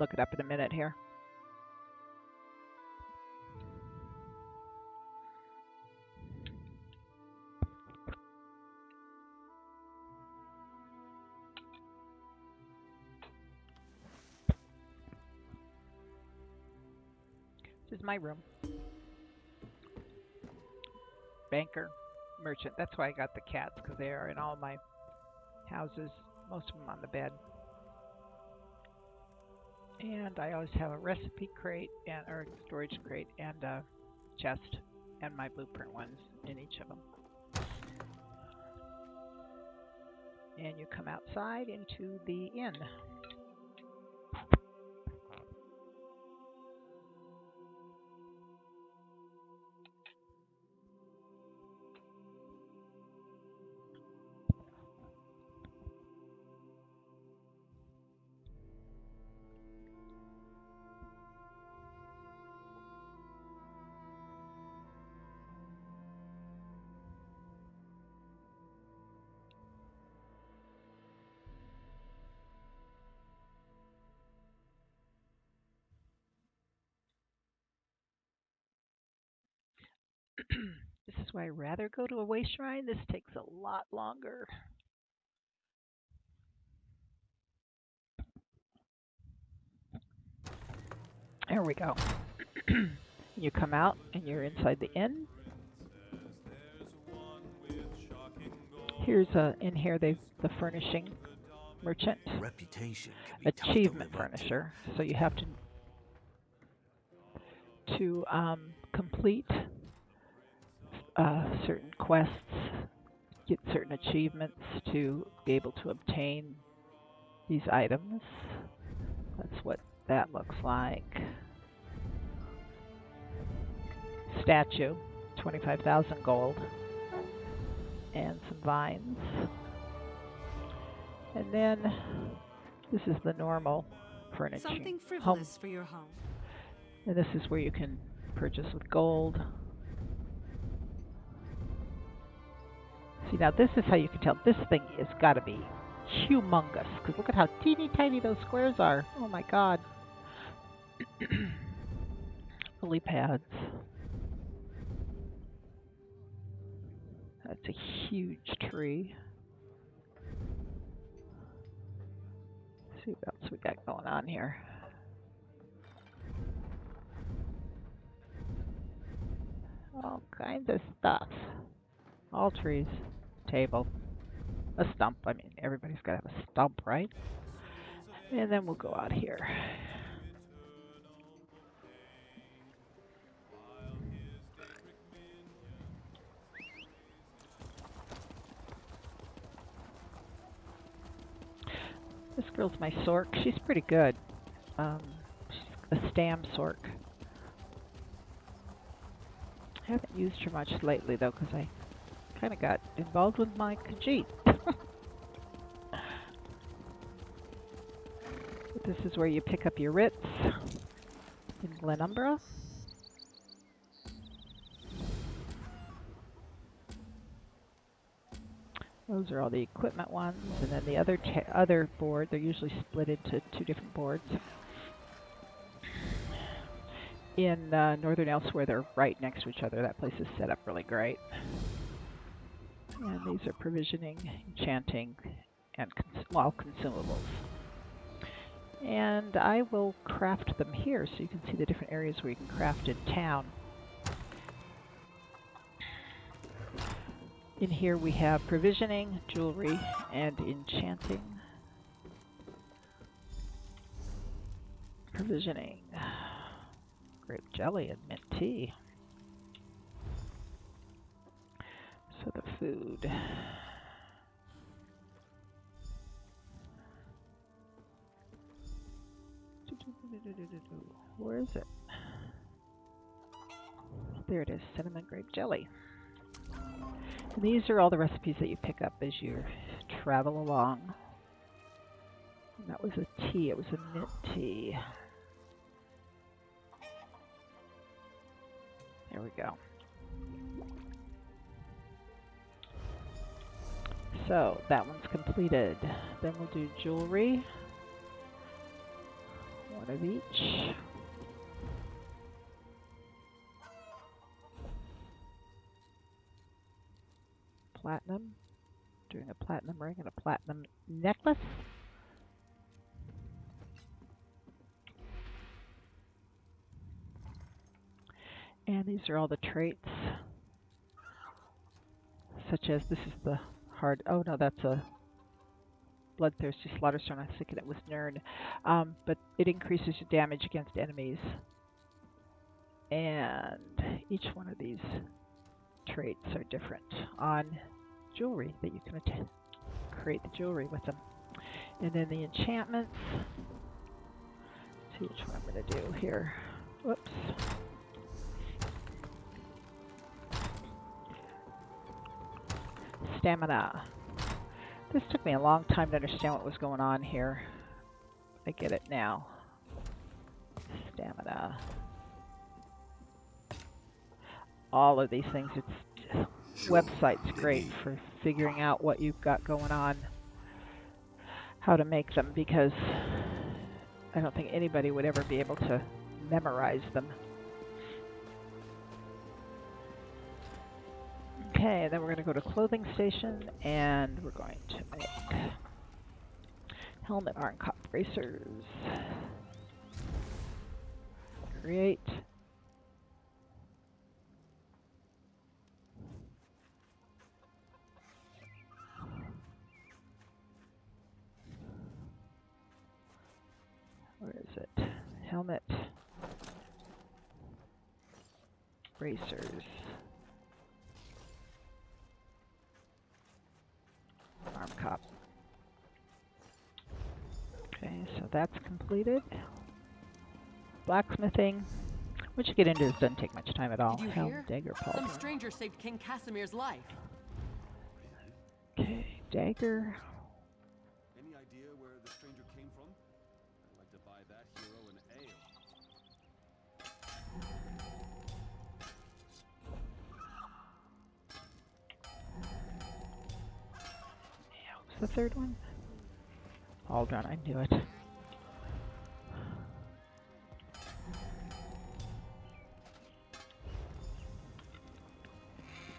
Speaker 1: Look it up in a minute here. This is my room. Banker, merchant. That's why I got the cats, because they are in all my houses, most of them on the bed. And I always have a recipe crate or storage crate and a chest and my blueprint ones in each of them. And you come outside into the inn. This is why I'd rather go to a way shrine. This takes a lot longer. There we go. You come out and you're inside the inn. Here's in here the furnishing merchant.
Speaker 2: Reputation can be tough to
Speaker 1: Achievement
Speaker 2: live up to.
Speaker 1: furnisher. So you have to complete certain quests, get certain achievements to be able to obtain these items. That's what that looks like. Statue, 25,000 gold, and some vines. And then this is the normal furniture.
Speaker 3: Something frivolous for your home.
Speaker 1: And this is where you can purchase with gold. See, now this is how you can tell this thing has got to be humongous, because look at how teeny tiny those squares are. Oh my god. Lily pads. That's a huge tree. Let's see what else we got going on here. All kinds of stuff. All trees. Table. A stump. I mean, everybody's got to have a stump, right? And then we'll go out here. This girl's my Sork. She's pretty good. She's a Stam Sork. I haven't used her much lately, though, because I kind of got involved with my Khajiit. This is where you pick up your writs in Glenumbra. Those are all the equipment ones, and then the other board, they're usually split into two different boards. In Northern Elsewhere, they're right next to each other. That place is set up really great. And these are provisioning, enchanting, and consumables. And I will craft them here so you can see the different areas where you can craft in town. In here we have provisioning, jewelry, and enchanting. Provisioning. Grape jelly and mint tea. So the food. Where is it? There it is, cinnamon grape jelly. And these are all the recipes that you pick up as you travel along. And that was a tea. It was a mint tea. There we go. So that one's completed. Then we'll do jewelry. One of each. Platinum. Doing a platinum ring and a platinum necklace. And these are all the traits, such as this is the hard, oh no, that's a bloodthirsty slaughterstone. I was thinking it was Nern. But it increases your damage against enemies. And each one of these traits are different on jewelry that you can create the jewelry with them. And then the enchantments. Let's see which one I'm going to do here. Whoops. Stamina. This took me a long time to understand what was going on here. I get it now. Stamina. All of these things. Website's great for figuring out what you've got going on, how to make them, because I don't think anybody would ever be able to memorize them. Okay, then we're going to go to clothing station, and we're going to make helmet, arm cop, bracers. Create. Where is it? Helmet. Bracers. Arm cop. Okay, so that's completed. Blacksmithing. What you get into this doesn't take much time at all.
Speaker 4: Did you
Speaker 1: Helm,
Speaker 4: hear?
Speaker 1: dagger, pauldron.
Speaker 4: Some stranger saved King Casimir's life.
Speaker 1: Okay, dagger.
Speaker 2: Any idea where the stranger came from? I'd like to buy that hero an ale.
Speaker 1: Yeah, what's the third one? Pauldron, I knew it.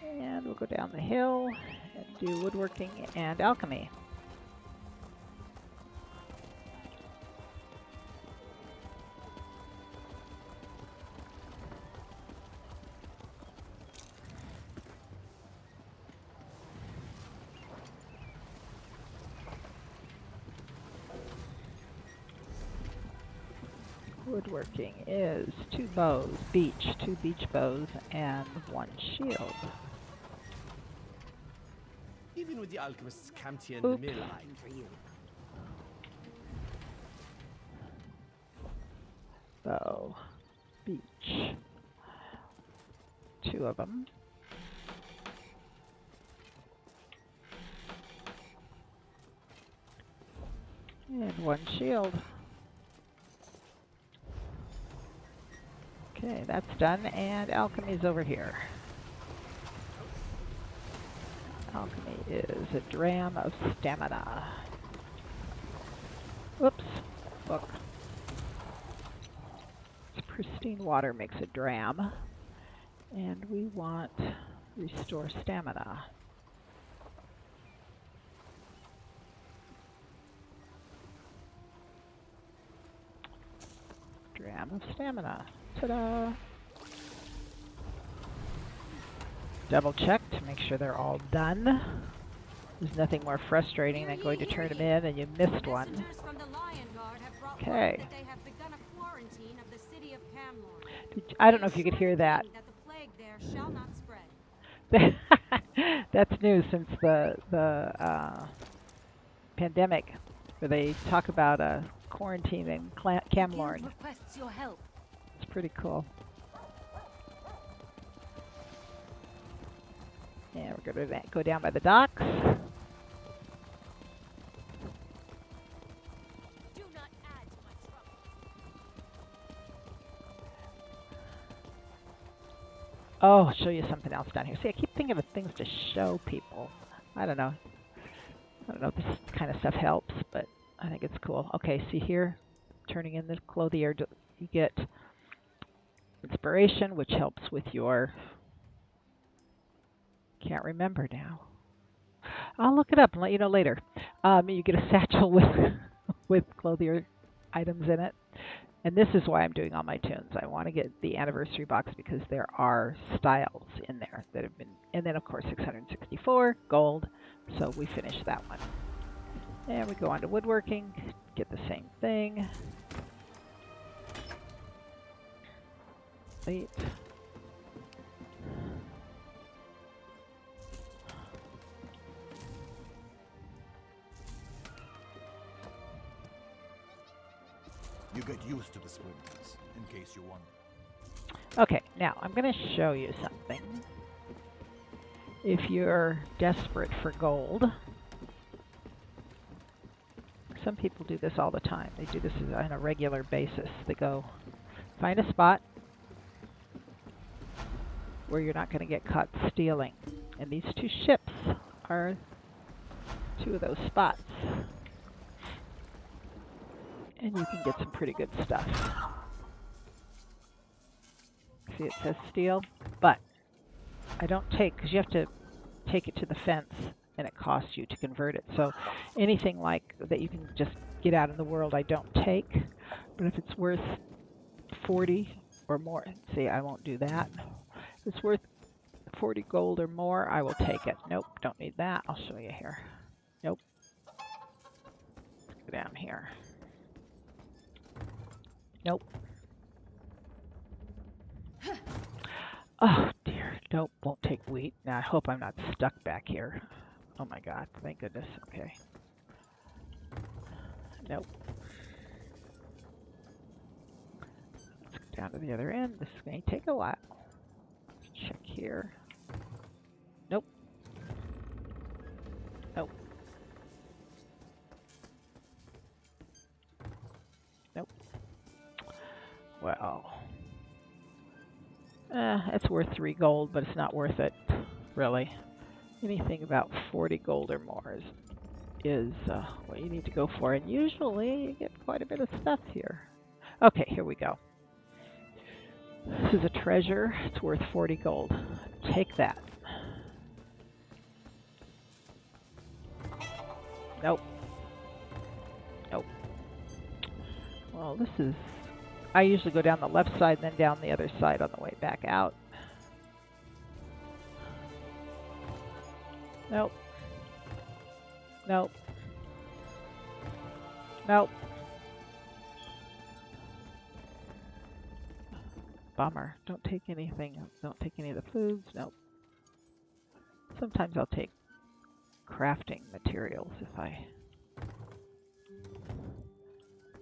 Speaker 1: And we'll go down the hill and do woodworking and alchemy. Woodworking is 2 bows, beech, 2 beech bows, and 1 shield.
Speaker 5: Even with the alchemists camped here in the mill, I'm for you.
Speaker 1: Bow, beech, 2 of them. And 1 shield. Okay, that's done, and alchemy's over here. Alchemy is a dram of stamina. Whoops, book. It's pristine water makes a dram, and we want restore stamina. Dram of stamina. Ta-da! Double check to make sure they're all done. There's nothing more frustrating than going to turn them in and you missed one. Okay. I don't know if you could hear that. That's new since the pandemic, where they talk about quarantine in Camlorn. It's pretty cool. And we're going to go down by the docks.
Speaker 3: Do not add to my trouble.
Speaker 1: Oh, I'll show you something else down here. See, I keep thinking of things to show people. I don't know. I don't know if this kind of stuff helps, but I think it's cool. Okay, see here, turning in the clothier, you get inspiration, which helps with your... Can't remember now. I'll look it up and let you know later. You get a satchel with with clothier items in it. And this is why I'm doing all my tunes. I want to get the anniversary box because there are styles in there that have been... And then, of course, 664, gold. So we finish that one. And we go on to woodworking, get the same thing. Wait.
Speaker 6: You get used to the splinters, in case you want.
Speaker 1: Okay, now I'm going to show you something. If you're desperate for gold, some people do this all the time. They do this on a regular basis. They go find a spot where you're not going to get caught stealing. And these two ships are two of those spots. And you can get some pretty good stuff. See, it says steal, but I don't take, because you have to take it to the fence and it costs you to convert it. So anything like that you can just get out in the world, I don't take. But if it's worth 40 or more, see, I won't do that. If it's worth 40 gold or more, I will take it. Nope, don't need that. I'll show you here. Nope. Go down here. Nope. Oh dear, nope, won't take wheat. Now I hope I'm not stuck back here. Oh my god, thank goodness. Okay. Nope. Let's go down to the other end. This may take a while. Let's check here. Nope. Nope. Nope. Well. It's worth 3 gold, but it's not worth it, really. Anything about 40 gold or more is what you need to go for. And usually you get quite a bit of stuff here. Okay, here we go. This is a treasure. It's worth 40 gold. Take that. Nope. Nope. Well, this is... I usually go down the left side and then down the other side on the way back out. Nope. Nope. Nope. Bummer. Don't take anything. Don't take any of the foods. Nope. Sometimes I'll take crafting materials if I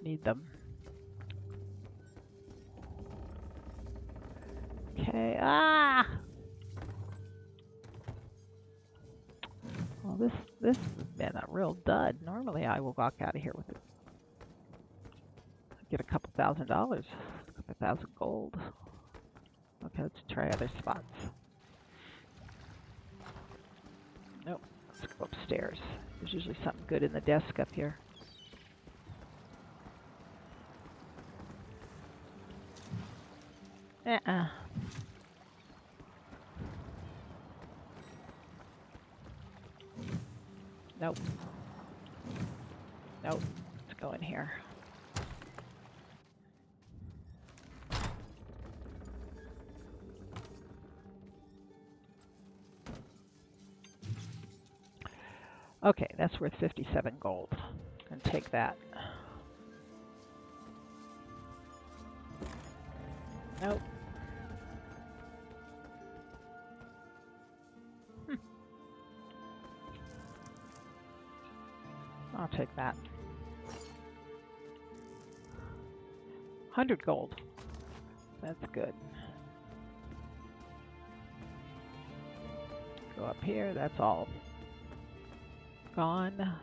Speaker 1: need them. Okay, Well, this has been a real dud. Normally I will walk out of here with it. Get a couple $1,000, a couple thousand gold. Okay, let's try other spots. Nope, let's go upstairs. There's usually something good in the desk up here. Nope. Nope. Let's go in here. Okay, that's worth 57 gold. And take that. Nope. I'll take that. 100 gold. That's good. Go up here. That's all gone.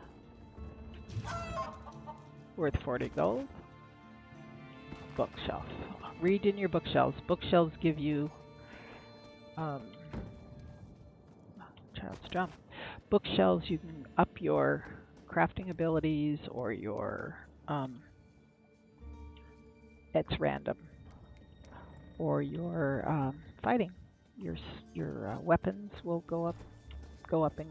Speaker 1: Worth 40 gold. Bookshelf. Read in your bookshelves. Bookshelves give you child's drum. Bookshelves, you can up your crafting abilities or your it's random, or your fighting. Your weapons will go up and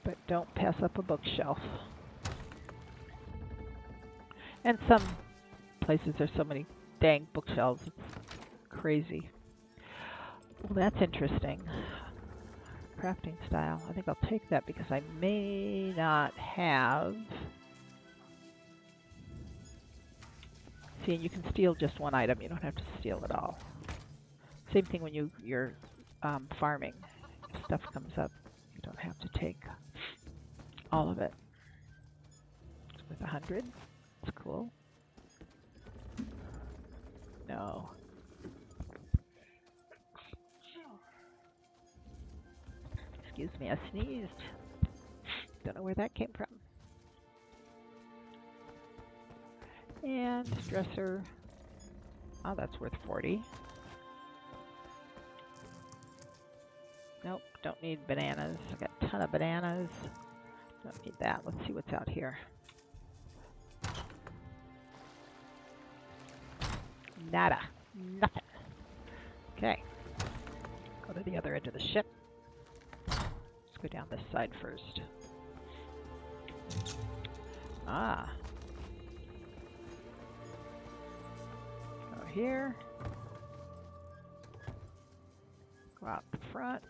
Speaker 1: but don't pass up a bookshelf. And some places there's so many dang bookshelves, it's crazy. Well, that's interesting. Crafting style. I think I'll take that because I may not have. See, and you can steal just one item. You don't have to steal it all. Same thing when you're farming. If stuff comes up, you don't have to take all of it. It's worth 100. That's cool. No. Excuse me, I sneezed. Don't know where that came from. And dresser. Oh, that's worth 40. Nope, don't need bananas. I got a ton of bananas. Don't need that. Let's see what's out here. Nada. Nothing. Okay. Go to the other end of the ship. Let's go down this side first. Ah. Go here. Go out the front.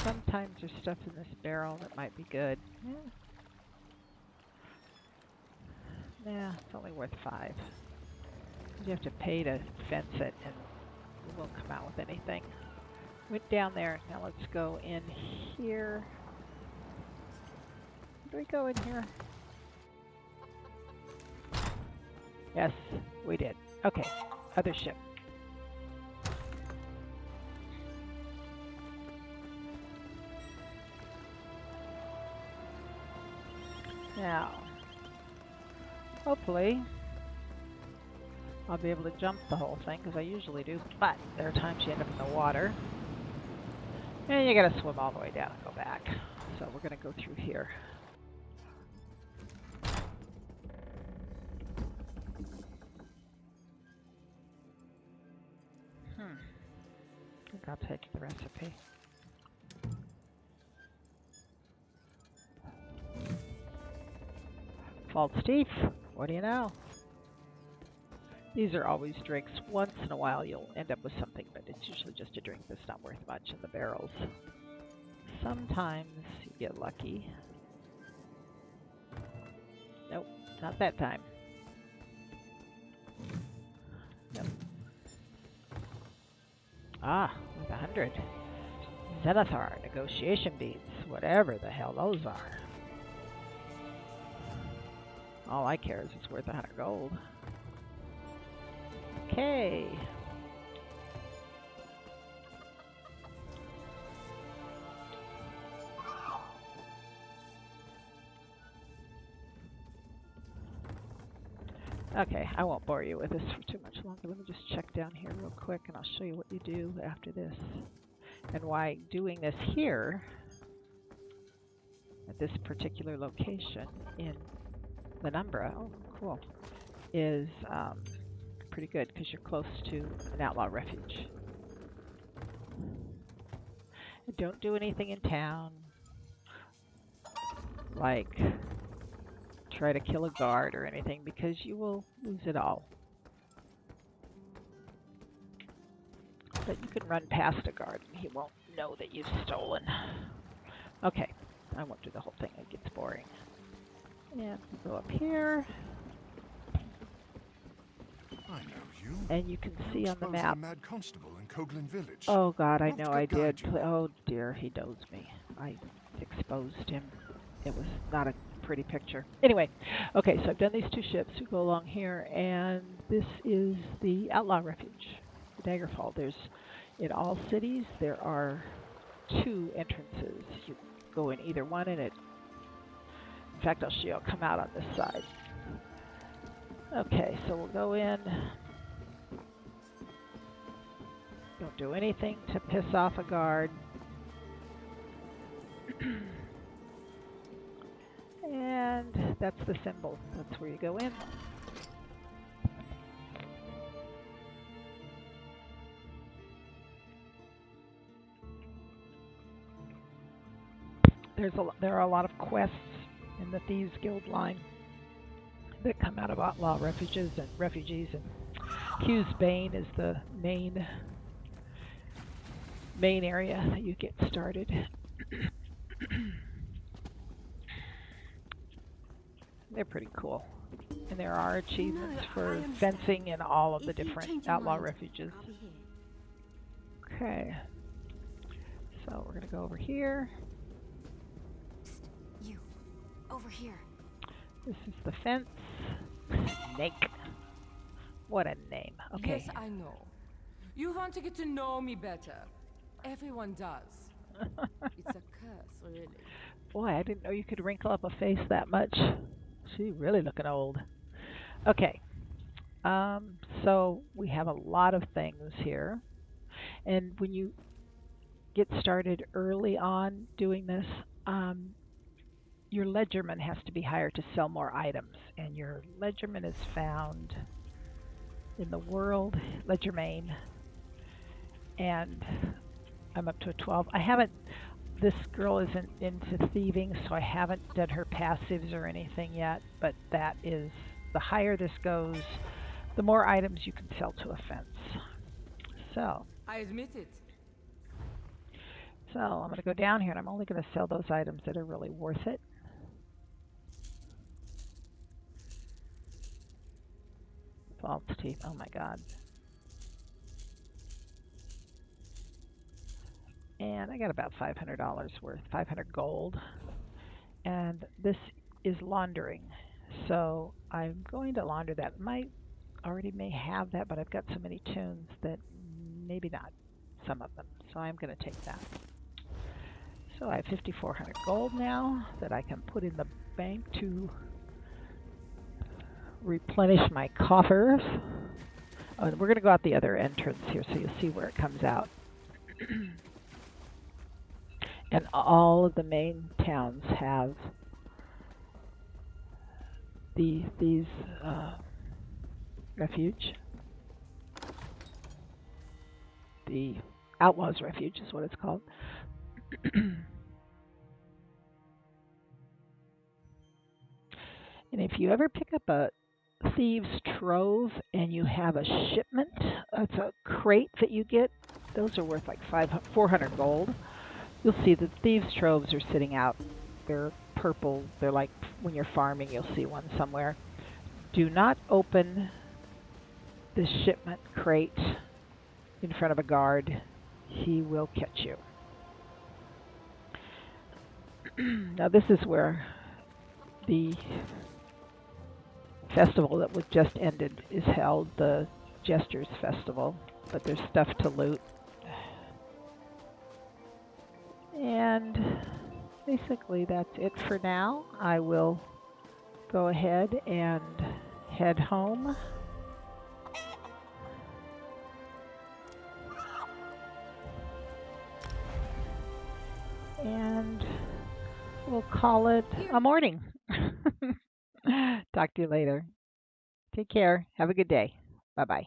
Speaker 1: Sometimes there's stuff in this barrel that might be good. Yeah. Nah, it's only worth 5. You have to pay to fence it, and it won't come out with anything. Went down there. Now let's go in here. Did we go in here? Yes, we did. Okay, other ship. Now, hopefully, I'll be able to jump the whole thing, because I usually do, but there are times you end up in the water, and you gotta swim all the way down and go back. So we're gonna go through here. I think I'll take the recipe. False teeth, what do you know? These are always drinks. Once in a while you'll end up with something, but it's usually just a drink that's not worth much in the barrels. Sometimes you get lucky. Nope, not that time. Nope. Ah, with 100. Zenithar, negotiation beads, whatever the hell those are. All I care is it's worth 100 gold. Okay. Okay, I won't bore you with this for too much longer. Let me just check down here real quick and I'll show you what you do after this. And why doing this here, at this particular location in Penumbra, oh cool, is pretty good because you're close to an outlaw refuge. And don't do anything in town, like try to kill a guard or anything, because you will lose it all. But you can run past a guard and he won't know that you've stolen. Okay, I won't do the whole thing, it gets boring. And we'll go up here.
Speaker 6: I know you.
Speaker 1: And you can see on the
Speaker 6: exposed
Speaker 1: map.
Speaker 6: The Mad Constable in Coghlan Village.
Speaker 1: Oh God, I
Speaker 6: What
Speaker 1: know
Speaker 6: could
Speaker 1: I
Speaker 6: guide
Speaker 1: did.
Speaker 6: you?
Speaker 1: Oh dear, he knows me. I exposed him. it was not a pretty picture. Anyway, okay, so I've done these two ships. We go along here, and this is the Outlaw Refuge, the Daggerfall. There's, in all cities, there are two entrances. You go in either one, and it, in fact, I'll show you, I'll come out on this side. Okay, so we'll go in. Don't do anything to piss off a guard. And that's the symbol. That's where you go in. There are a lot of quests in the Thieves Guild line that come out of outlaw refugees, and Q's Bane is the main area that you get started. They're pretty cool. And there are achievements for fencing in all of the different outlaw refuges. Okay. So we're going to go over here.
Speaker 3: Psst, you. Over here.
Speaker 1: This is the fence. Snake. What a name. Okay.
Speaker 4: Yes, I know. You want to get to know me better. Everyone does. It's a curse, really.
Speaker 1: Boy, I didn't know you could wrinkle up a face that much. She's really looking old. Okay. So we have a lot of things here. And when you get started early on doing this, your ledgerman has to be hired to sell more items. And your ledgerman is found in the world, ledgerman. And I'm up to a 12. I haven't, this girl isn't into thieving, so I haven't done her passives or anything yet, but that is, the higher this goes, the more items you can sell to a fence. So
Speaker 4: I admit it.
Speaker 1: I'm going to go down here, and I'm only going to sell those items that are really worth it. False teeth, oh my god. And I got about $500 worth, 500 gold. And this is laundering. So I'm going to launder that. Already may have that, but I've got so many tunes that maybe not, some of them. So I'm going to take that. So I have 5,400 gold now that I can put in the bank to replenish my coffers. Oh, and we're going to go out the other entrance here so you'll see where it comes out. And all of the main towns have these refuge. The Outlaws Refuge is what it's called. And if you ever pick up a Thieves Trove and you have a shipment, it's a crate that you get, those are worth like 400 gold. You'll see the Thieves Troves are sitting out. They're purple. They're like when you're farming, you'll see one somewhere. Do not open this shipment crate in front of a guard. He will catch you. Now this is where the festival that was just ended is held, the Jesters Festival, but there's stuff to loot. And basically that's it for now. I will go ahead and head home. And we'll call it a morning. Talk to you later. Take care. Have a good day. Bye-bye.